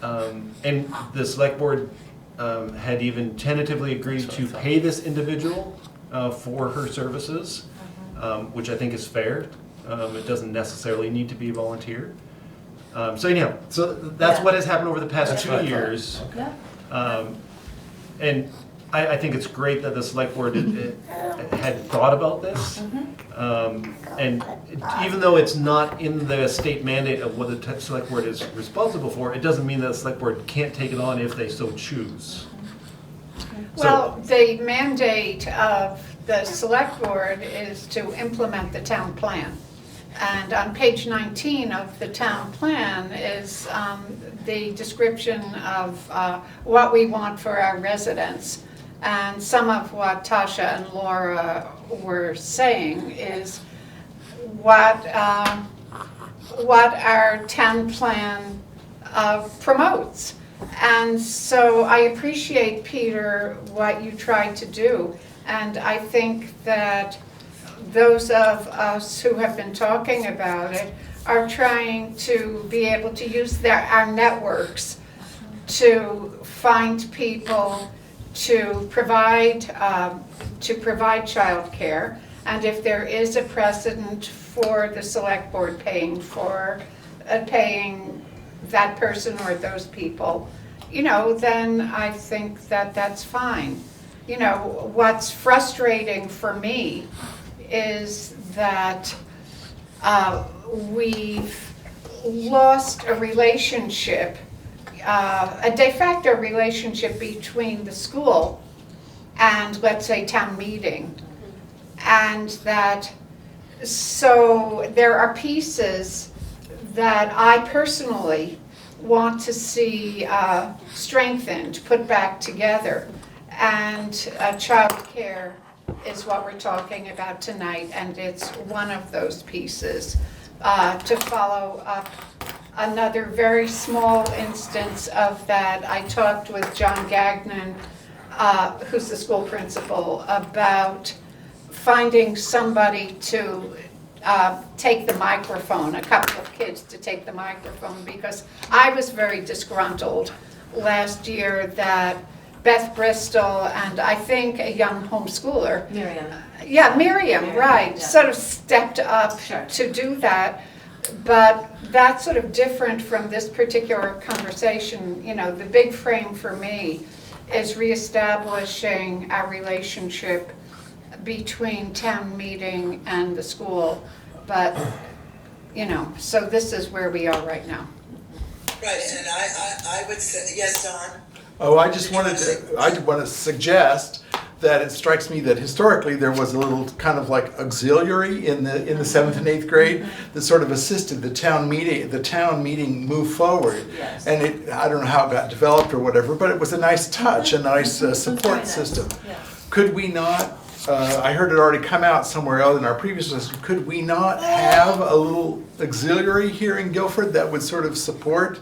and the select board had even tentatively agreed to pay this individual for her services, which I think is fair. It doesn't necessarily need to be a volunteer. So anyhow, so that's what has happened over the past 2 years. And I think it's great that the select board had thought about this. And even though it's not in the state mandate of what the select board is responsible for, it doesn't mean that the select board can't take it on if they so choose. Well, the mandate of the select board is to implement the town plan. And on page 19 of the town plan is the description of what we want for our residents. And some of what Tasha and Laura were saying is what our town plan promotes. And so I appreciate, Peter, what you tried to do. And I think that those of us who have been talking about it are trying to be able to use our networks to find people to provide childcare, and if there is a precedent for the select board paying that person or those people, then I think that that's fine. What's frustrating for me is that we've lost a relationship, a de facto relationship between the school and, let's say, town meeting. And so there are pieces that I personally want to see strengthened, put back together. And childcare is what we're talking about tonight, and it's one of those pieces. To follow up another very small instance of that, I talked with John Gagnon, who's the school principal, about finding somebody to take the microphone, a couple of kids to take the microphone, because I was very disgruntled last year that Beth Bristol and I think a young homeschooler. Miriam. Yeah, Miriam, right, yeah. sort of stepped up to do that. But that's sort of different from this particular conversation. The big frame for me is reestablishing our relationship between town meeting and the school. But, so this is where we are right now. Right, and I would say, yes, Don? Oh, I want to suggest that it strikes me that historically there was a little kind of like auxiliary in the 7th and 8th grade that sort of assisted the town meeting move forward. Yes. And I don't know how it got developed or whatever, but it was a nice touch, a nice support system. Yes. Could we not, I heard it already come out somewhere else in our previous system, could we not have a little auxiliary here in Guilford that would sort of support,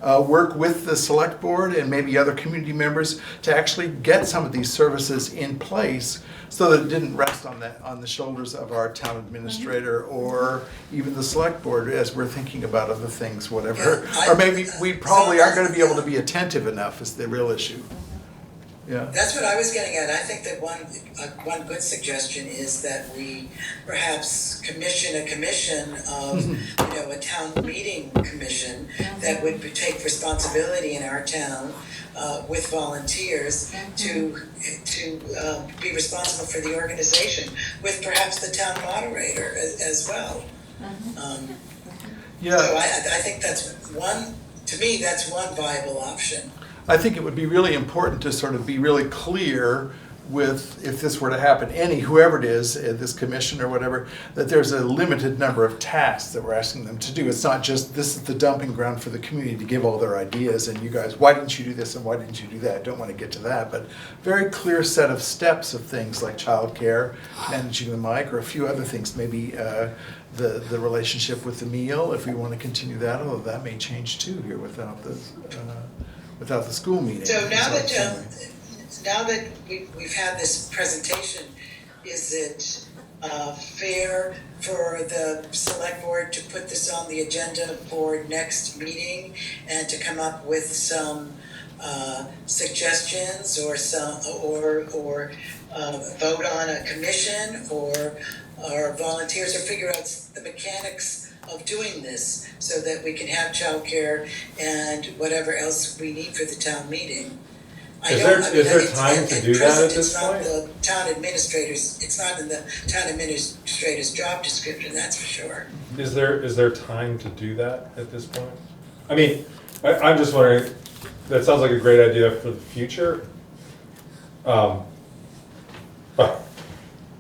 work with the select board and maybe other community members to actually get some of these services in place so that it didn't rest on the shoulders of our town administrator or even the select board as we're thinking about other things, whatever. Or maybe we probably aren't going to be able to be attentive enough is the real issue. Yeah. That's what I was getting at. I think that one good suggestion is that we perhaps commission a commission of, a town meeting commission that would take responsibility in our town with volunteers to be responsible for the organization, with perhaps the town moderator as well. Yeah. So I think that's one viable option. I think it would be really important to sort of be really clear with, if this were to happen, whoever it is, this commission or whatever, that there's a limited number of tasks that we're asking them to do. It's not just, this is the dumping ground for the community to give all their ideas, and you guys, why didn't you do this and why didn't you do that? I don't want to get to that, but very clear set of steps of things like childcare, managing the mic, or a few other things, maybe the relationship with the meal, if we want to continue that, although that may change too here without the school meeting. So now that we've had this presentation, is it fair for the select board to put this on the agenda for next meeting and to come up with some suggestions or vote on a commission or volunteers, or figure out the mechanics of doing this so that we can have childcare and whatever else we need for the town meeting? Is there time to do that at this point? It's not the town administrators, it's not in the town administrator's job description, that's for sure. Is there time to do that at this point? I mean, I'm just wondering, that sounds like a great idea for the future.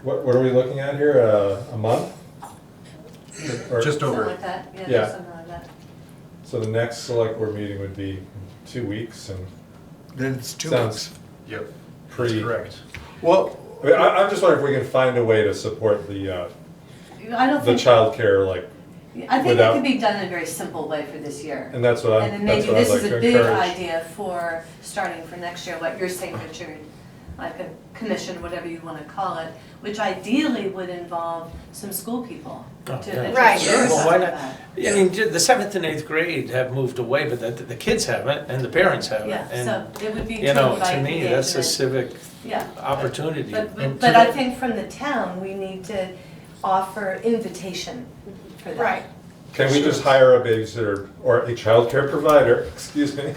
What are we looking at here, a month? Or- Just Something over. like that, Yeah. something like that. So the next select board meeting would be 2 weeks, and Then it's 2 Sounds- weeks. Yep, pretty. correct. Well, I mean, I'm just wondering if we can find a way to support the I don't think, childcare, like, I think it without- could be done in a very simple way for this year. and that's what And then that's maybe what I'd this like is to a big encourage. idea for starting for next year, what you're saying, Richard, like a commission, whatever you want to call it, which ideally would involve some school people Oh, to yeah. address Right. Sure, well, why something not? like I mean, the 7th and 8th grade have moved away, but the kids haven't, and the parents that. haven't. Yeah, And, so it would be you know, to invite to me, that's a engagement. civic Yeah. opportunity. But, And but to I the- think from the town, we need to offer invitation for that. Right. Can we just hire a babysitter or a childcare provider, excuse me?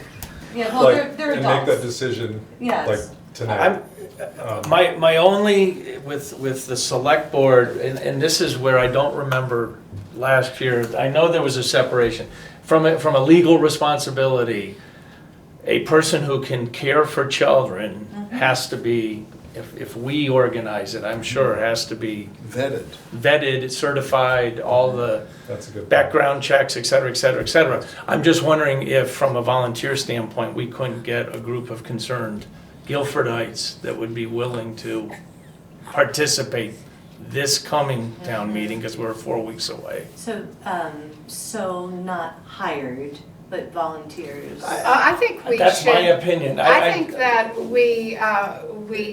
Yeah, well, like, they're and make that adults. decision, Yes. like, tonight. I'm, my only, with the select board, and this is where I don't remember last year, I know there was a separation. From a legal responsibility, a person who can care for children has to be, if we organize it, I'm sure it has to be vetted, certified, all the That's a good point. background checks, et cetera, et cetera, et cetera. I'm just wondering if, from a volunteer standpoint, we couldn't get a group of concerned Guilfordites that would be willing to participate this coming town meeting, because we're 4 weeks away. So not hired, but volunteers. I think we should. That's my opinion. I think that we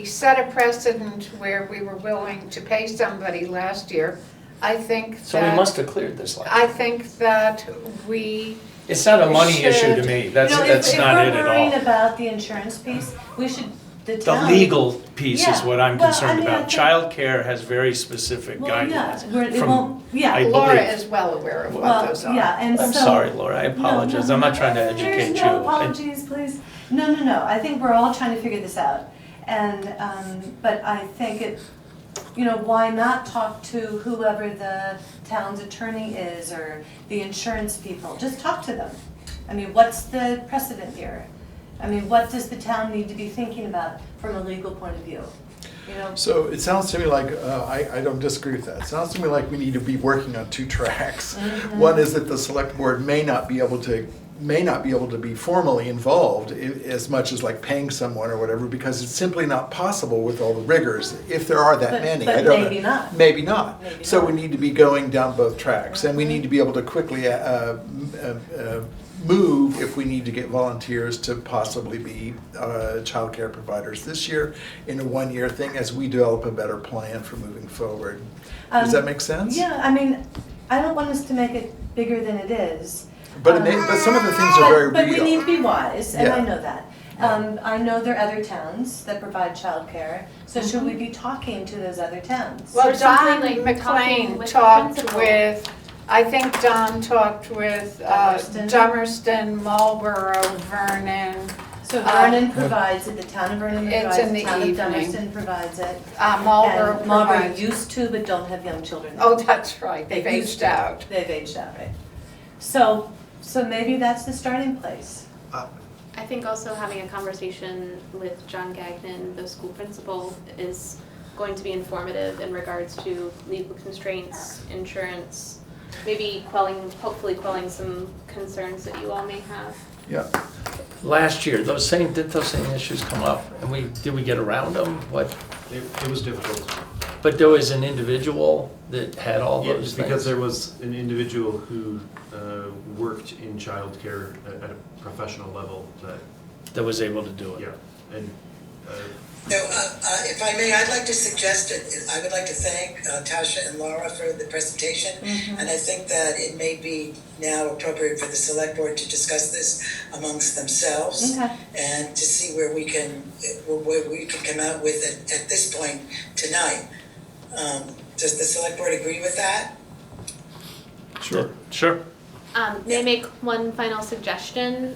set a precedent where we were willing to pay somebody last year. I think So we that, must have cleared this last. I think that we, It's not a money issue to should- me, that's You know, not it If at we're worrying all. about the insurance piece, we should, the The town. legal piece is Yeah. what I'm Well, I concerned mean, I about. think- Childcare has very specific Well, yeah, guidelines. where they from- won't, yeah. I Laura believe. is well aware of what Well, those are. yeah, and so. I'm sorry, Laura, I apologize, I'm not trying to educate you. There's no apologies, please. No, I think we're all trying to figure this out. And, but I think it, why not talk to whoever the town's attorney is or the insurance people? Just talk to them. I mean, what's the precedent here? I mean, what does the town need to be thinking about from a legal point of view? So it sounds to me like, I don't disagree with that. It sounds to me like we need to be working on 2 tracks. One is that the select board may not be able to be formally involved as much as like paying someone or whatever, because it's simply not possible with all the rigors, if there are that But- many. but I don't know. maybe not. Maybe not. Maybe So not. we need to be going down both tracks, and we need to be able to quickly move if we need to get volunteers to possibly be childcare providers this year in a 1-year thing as we develop a better plan for moving forward. Does that make sense? Yeah, I mean, I don't want us to make it bigger than it is. But some of the things are very real. But we need to be wise, and I Yeah. know that. I know there are other towns that provide childcare, so should we be talking to those other towns? Well, Or something Don like talking McLean with the talked principal. with, I think Don talked with Dummerston. Dummerston, Marlboro, Vernon, So Vernon provides it, the town of Vernon It's provides in it, the the town of evening. Dummerston provides it. Marlboro And Marlboro provides. used to, but don't have young children. Oh, that's right, They they've used aged to. out. They've aged out, right. So maybe that's the starting place. I think also having a conversation with John Gagnon, the school principal, is going to be informative in regards to legal constraints, insurance, maybe hopefully quelling some concerns that you all may have. Yeah. Last year, did those same issues come up? And did we get around them? What? It was difficult. But there was an individual that had all Yeah, those just things? because there was an individual who worked in childcare at a professional level That was able to do it? yeah, and So, if I may, I'd like to suggest, I would like to thank Tasha and Laura for the presentation. And I think that it may be now appropriate for the select board to discuss this amongst themselves. Okay. And to see where we can come out with it at this point tonight. Does the select board agree with that? Sure. Sure. May I make one final suggestion?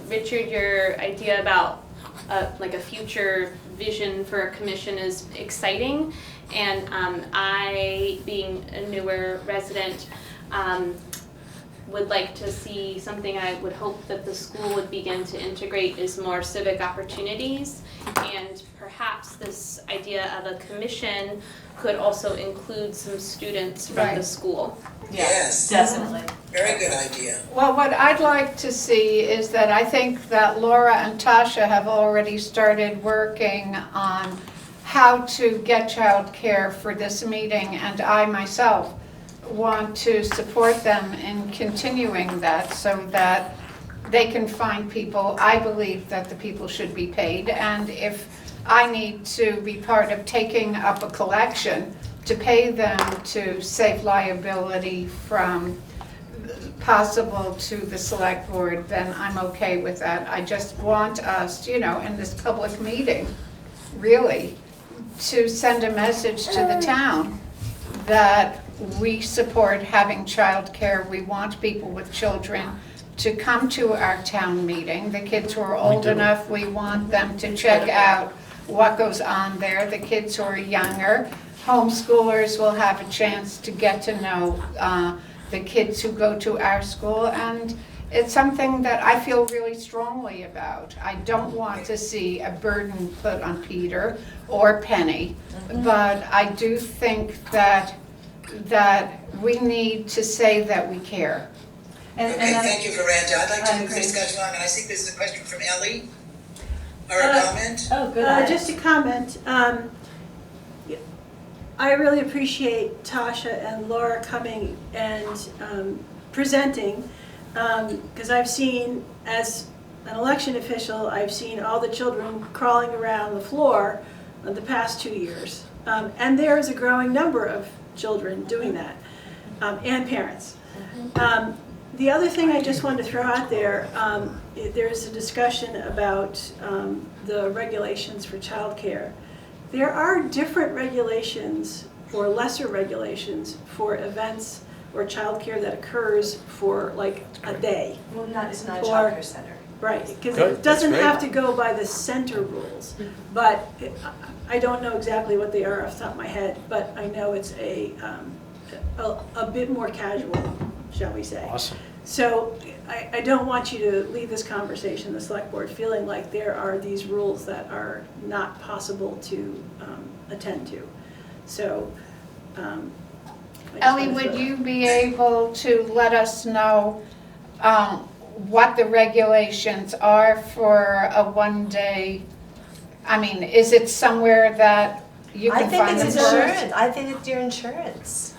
Richard, your idea about like a future vision for a commission is exciting, and I, being a newer resident, would like to see something I would hope that the school would begin to integrate is more civic opportunities, and perhaps this idea of a commission could also include some students from the Right. school. Yes. Definitely. Very good idea. Well, what I'd like to see is that I think that Laura and Tasha have already started working on how to get childcare for this meeting, and I myself want to support them in continuing that so that they can find people. I believe that the people should be paid, and if I need to be part of taking up a collection to pay them to save liability from possible to the select board, then I'm okay with that. I just want us, in this public meeting, really, to send a message to the town that we support having childcare. We want people with children to come to our town meeting. The kids who are old enough, we want them to check out what goes on there. The kids who are younger, homeschoolers will have a chance to get to know the kids who go to our school, and it's something that I feel really strongly about. I don't want to see a burden put on Peter or Penny, but I do think that we need to say that we care. And Okay, I- thank you, Veranda. I'd like to I move the agree. discussion on, and I think this is a question from Ellie, or a comment. Oh, good. Just a comment. I really appreciate Tasha and Laura coming and presenting, because I've seen, as an election official, I've seen all the children crawling around the floor the past 2 years. And there is a growing number of children doing that, and parents. The other thing I just wanted to throw out there, there's a discussion about the regulations for childcare. There are different regulations or lesser regulations for events or childcare that occurs for like a day. Well, it's not a Or- childcare center. Right, because Good, it doesn't that's have to go by the center rules, but I don't know exactly what they are off the top of my head, but I know it's a bit more casual, shall we say. Awesome. So I don't want you to leave this conversation, the select board, feeling like there are these rules that are not possible to attend to. So, I just Ellie, wanted to- would you be able to let us know what the regulations are for a one-day? I mean, is it somewhere that you I can think find it's the first? insurance. I think it's your insurance.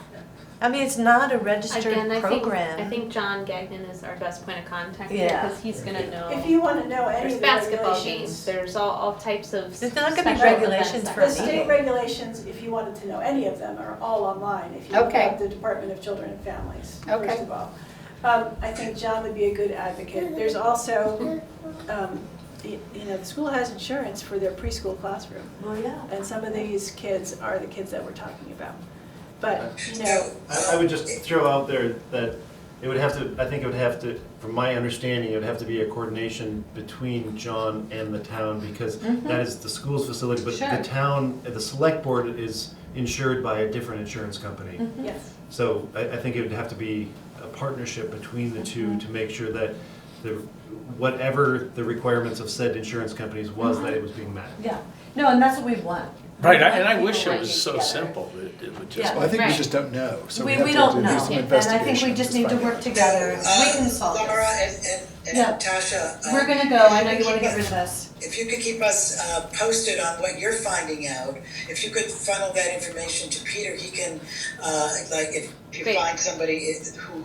I mean, it's not a registered Again, program. I think John Gagnon is our best point of contact Yeah. because he's gonna know. If you want to know any There's of the basketball regulations. games, there's all types of. There's not gonna be special regulations events for that The happen. state regulations, if you wanted to know any of them, are all online. If you look Okay. up the Department of Children and Families, Okay. first of all. I think John would be a good advocate. There's also, the school has insurance for their preschool classroom. Well, yeah. And some of these kids are the kids that we're talking about. But, No, I would just throw out there that it would have to, I think it would have to, from my understanding, it would have to be a coordination between John and the town, because that is the school's facility, but Sure. the town, the select board is insured by a different insurance company. yes. So I think it would have to be a partnership between the two to make sure that whatever the requirements of said insurance companies was, that it was being met. Yeah, no, and that's what we want. Right, We want and I people wish it working was so together. simple, it would just. Yeah. Well, I think we Right. just don't know, so we We have to don't do know, some and I investigation. think we just need to find work out. together, we can solve Laura this. and Yeah. Tasha. We're gonna go, I know you wanna get rid of us. If you could keep us posted on what you're finding out, if you could funnel that information to Peter, he can, like, if you Great. find somebody who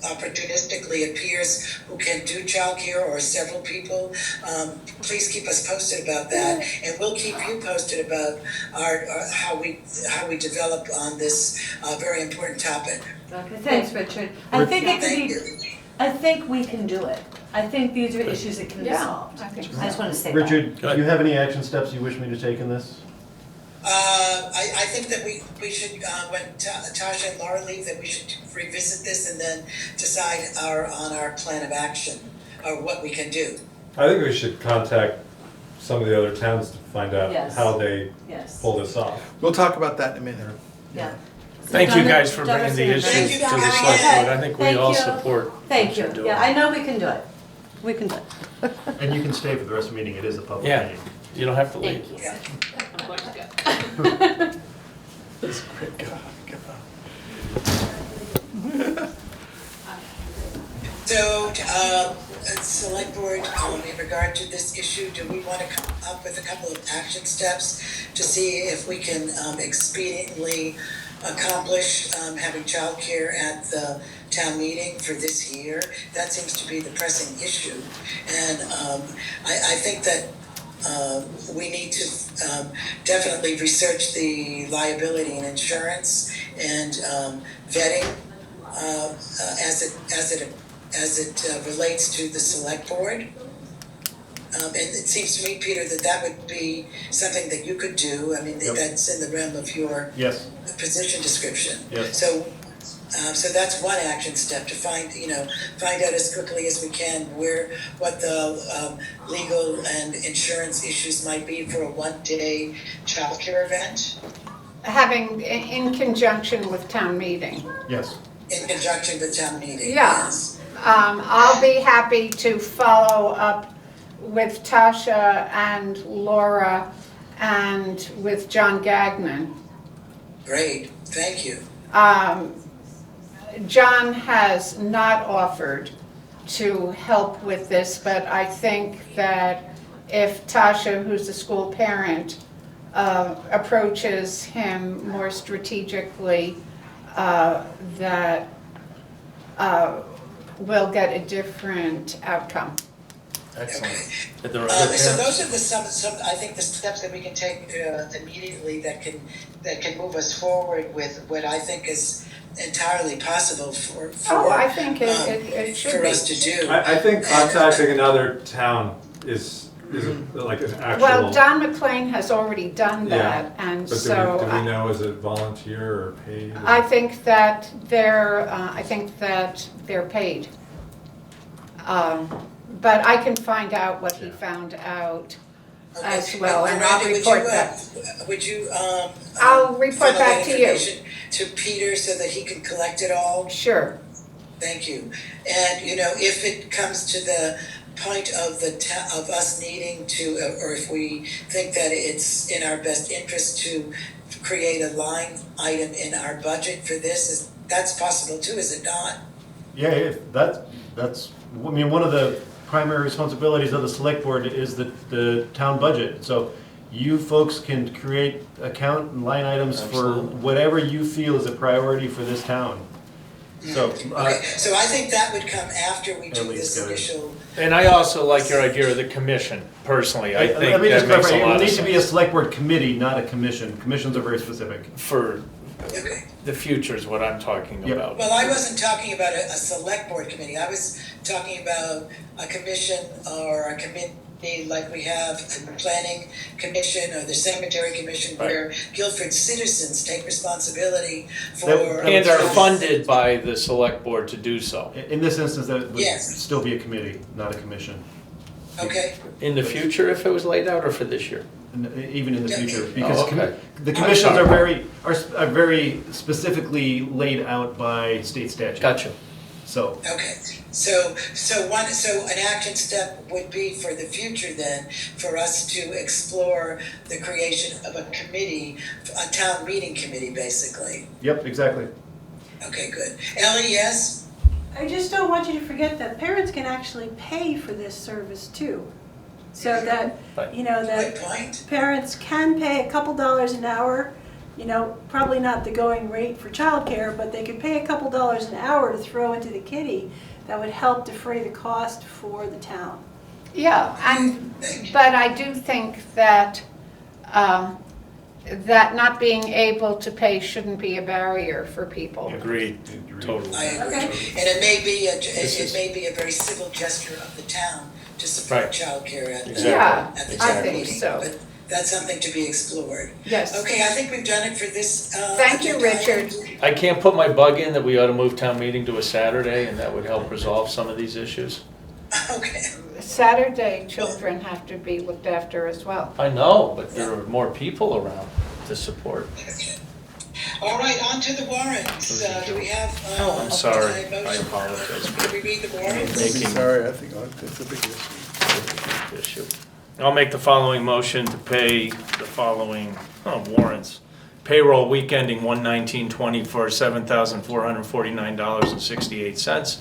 opportunistically appears who can do childcare or several people, please keep us posted about that, and we'll keep you posted about our how we develop on this very important topic. Okay, thanks, Richard. I think it could Thank be, you. I think we can do it. I think these are issues that can be Yeah, solved. I think I just wanna say that. Richard, do you have any action steps you wish me to take in this? I think that we should, when Tasha and Laura leave, that we should revisit this and then decide on our plan of action, or what we can do. I think we should contact some of the other towns to find out Yes. how they Yes, pull this off. We'll talk about that in a minute. yeah. Thank you guys for Done bringing the us in. issue Thank to you. the select board, I think we Thank all you. support Thank what you, you're doing. yeah, I know we can do it. We can do it. And you can stay for the rest of the meeting, it is a public Yeah. meeting. You don't have to leave. Thank you. Yeah. I'm going to go. That's great. God, So, select board, in regard to this issue, do we want to come up with a couple of action steps to see if we can expediently accomplish having childcare at the town meeting for this year? That seems to be the pressing issue, and I think that we need to definitely research the liability and insurance and vetting as it relates to the select board. And it seems to me, Peter, that would be something that you could do. I mean, Yep. that's in the realm of your Yes, position description. yes. So that's one action step, to find out as quickly as we can what the legal and insurance issues might be for a one-day childcare event Having, in conjunction with town meeting. Yes. in conjunction with town meeting. Yeah. Yes. I'll be happy to follow up with Tasha and Laura and with John Gagnon. Great, thank you. John has not offered to help with this, but I think that if Tasha, who's a school parent, approaches him more strategically, that we'll get a different outcome. Excellent. Okay. If there are other So parents- those are some, I think, the steps that we can take immediately that can move us forward with what I think is entirely possible for Oh, I think it should for be. us to do. I think contacting another town is like an actual. Well, Don McLean has already done Yeah, that, and But so do we know, is it volunteer or paid? or- I think that they're paid. But I can find out what he found out as Okay. well, and I'll Randy, report back. Would you, I'll report funnel back that to you. information to Peter so that he can collect it all? Sure. Thank you. And, if it comes to the point of of us needing to, or if we think that it's in our best interest to create a line item in our budget for this, that's possible too, is it not? Yeah, that's, I mean, one of the primary responsibilities of the select board is the town budget. So you folks can create account and line items for Absolutely. whatever you feel is a priority for this town. So, Okay, so I think that would come after we do least this go. initial. And I also like your idea of the commission, personally, I think let me just that makes clarify, a it lot will of need to be a sense. select board committee, not a commission. Commissions are very specific. For Okay. the future is what I'm talking Yep. about. Well, I wasn't talking about a select board committee. I was talking about a commission or a committee like we have the planning commission or the cemetery commission, Right. where Guilford citizens take responsibility for. And are funded by the select board to do so. In this instance, that would Yes. still be a committee, not a commission. Okay, In the future, if it was laid out, or for this year? Even in the Yeah. future, because okay. the commissions sorry. are very specifically laid out by state statute. Gotcha. So, Okay, so an action step would be for the future then, for us to explore the creation of a committee, a town meeting committee, basically. yep, exactly. Okay, good. Ellie, yes? I just don't want you to forget that parents can actually pay for this service too. So that, Right. you know, Good that point. parents can pay a couple dollars an hour, you know, probably not the going rate for childcare, but they could pay a couple dollars an hour to throw into the kitty. That would help defray the cost for the town. Yeah, but I do think that, that not being able to pay shouldn't be a barrier for people. Agreed, totally. I agree. Okay. And it may be is- it may be a very civil gesture of the town to support Right. childcare at Exactly. Yeah, the I town think meeting. so. But that's something to be explored. Yes. Okay, I think we've done it for this. Thank you, agenda Richard. item. I can't put my bug in that we ought to move town meeting to a Saturday, and that would help resolve some of these issues. Okay. Saturday, children have to be looked after as well. I know, but there are more people around to support. Okay. All right, on to the warrants. Do we have? Oh, I'm sorry. a motion? I apologize. Can we read the warrants? Making- Sorry, I think that's a big issue. Issue. I'll make the following motion to pay the following warrants. Payroll week ending 1/19/20 for $7,449.68.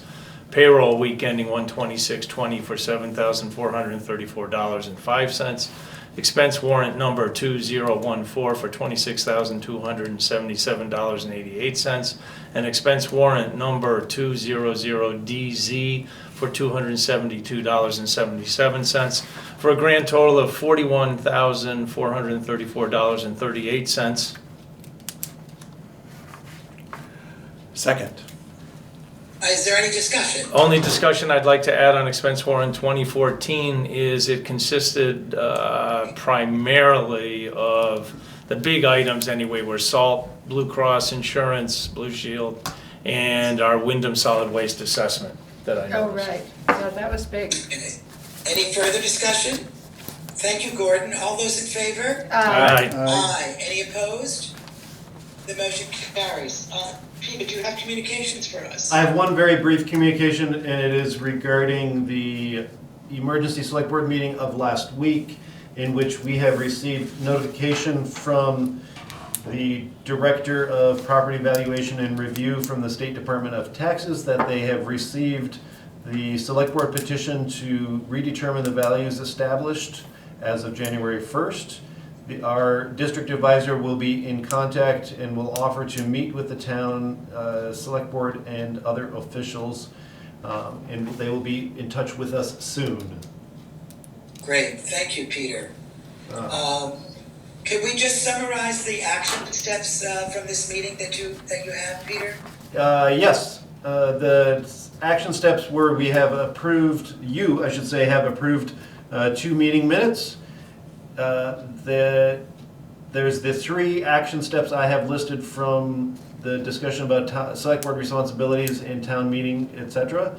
Payroll week ending 1/26/20 for $7,434.05. Expense warrant number 2014 for $26,277.88. And expense warrant number 200DZ for $272.77, for a grand total of $41,434.38. Second. Is there any discussion? Only discussion I'd like to add on expense warrant 2014 is it consisted primarily of the big items anyway, were salt, Blue Cross Insurance, Blue Shield, and our Wyndham Solid Waste Assessment that I Oh, noticed. right, so that was big. Any further discussion? Thank you, Gordon. All those in favor? Aye. Aye. Any opposed? The motion carries. Peter, do you have communications for us? I have one very brief communication, and it is regarding the emergency select board meeting of last week, in which we have received notification from the Director of Property Valuation and Review from the State Department of Taxes that they have received the select board petition to redetermine the values established as of January 1st. Our district advisor will be in contact and will offer to meet with the town select board and other officials, and they will be in touch with us soon. Great, thank you, Peter. Could we just summarize the action steps from this meeting that you have, Peter? Yes, the action steps were we have approved, you, I should say, have approved 2 meeting minutes. There's the 3 action steps I have listed from the discussion about select board responsibilities in town meeting, etc.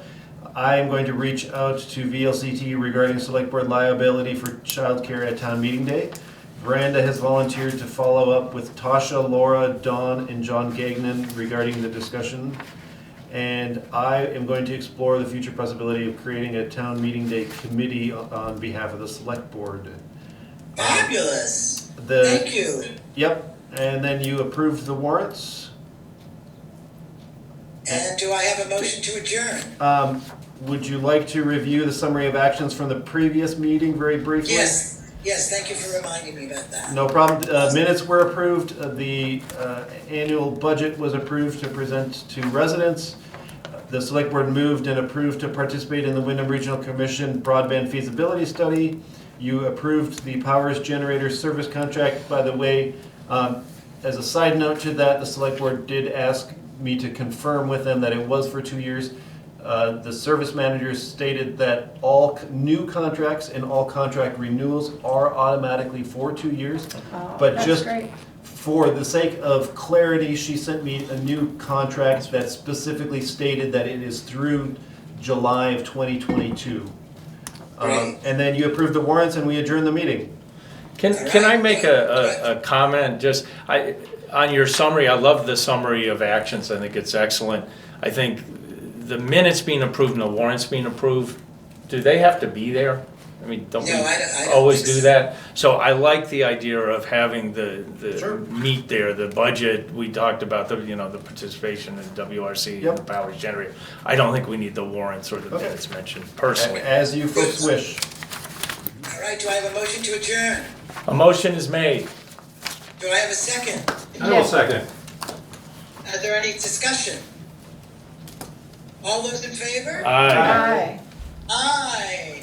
I am going to reach out to VLCT regarding select board liability for childcare at town meeting day. Branda has volunteered to follow up with Tasha, Laura, Dawn, and John Gagnon regarding the discussion. And I am going to explore the future possibility of creating a town meeting day committee on behalf of the select board. Fabulous. Thank you. Yep, and then you approved the warrants. And do I have a motion to adjourn? Would you like to review the summary of actions from the previous meeting very briefly? Yes, thank you for reminding me about that. No problem. Minutes were approved. The annual budget was approved to present to residents. The select board moved and approved to participate in the Wyndham Regional Commission Broadband Feasibility Study. You approved the Powers Generator Service Contract. By the way, as a side note to that, the select board did ask me to confirm with them that it was for 2 years. The service managers stated that all new contracts and all contract renewals are automatically for 2 years. But That's just great. for the sake of clarity, she sent me a new contract that specifically stated that it is through July of 2022. Great. And then you approved the warrants and we adjourned the meeting. Can I make a comment? Just on your summary, I love the summary of actions. I think it's excellent. I think the minutes being approved and the warrants being approved, do they have to be there? I mean, don't we No, I don't always think do so. that? So I like the idea of having the Sure. meat there, the budget, we talked about the, you know, the participation in WRC and Yep. the powers generated. I don't think we need the warrants or the Okay. minutes mentioned personally. As you folks wish. All right, do I have a motion to adjourn? A motion is made. Do I have a second? I will second. Are there any discussion? All those in favor? Aye. Aye.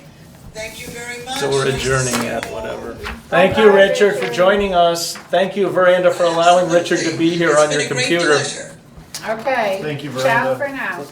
Thank you very much. So we're Nice to adjourning see at you all. whatever. Thank you, Bye, Richard, for Richard. joining us. Thank you, Veranda, for allowing Richard to be here on your It's been a great computer. pleasure. Okay. Thank you, Ciao Veranda. for now.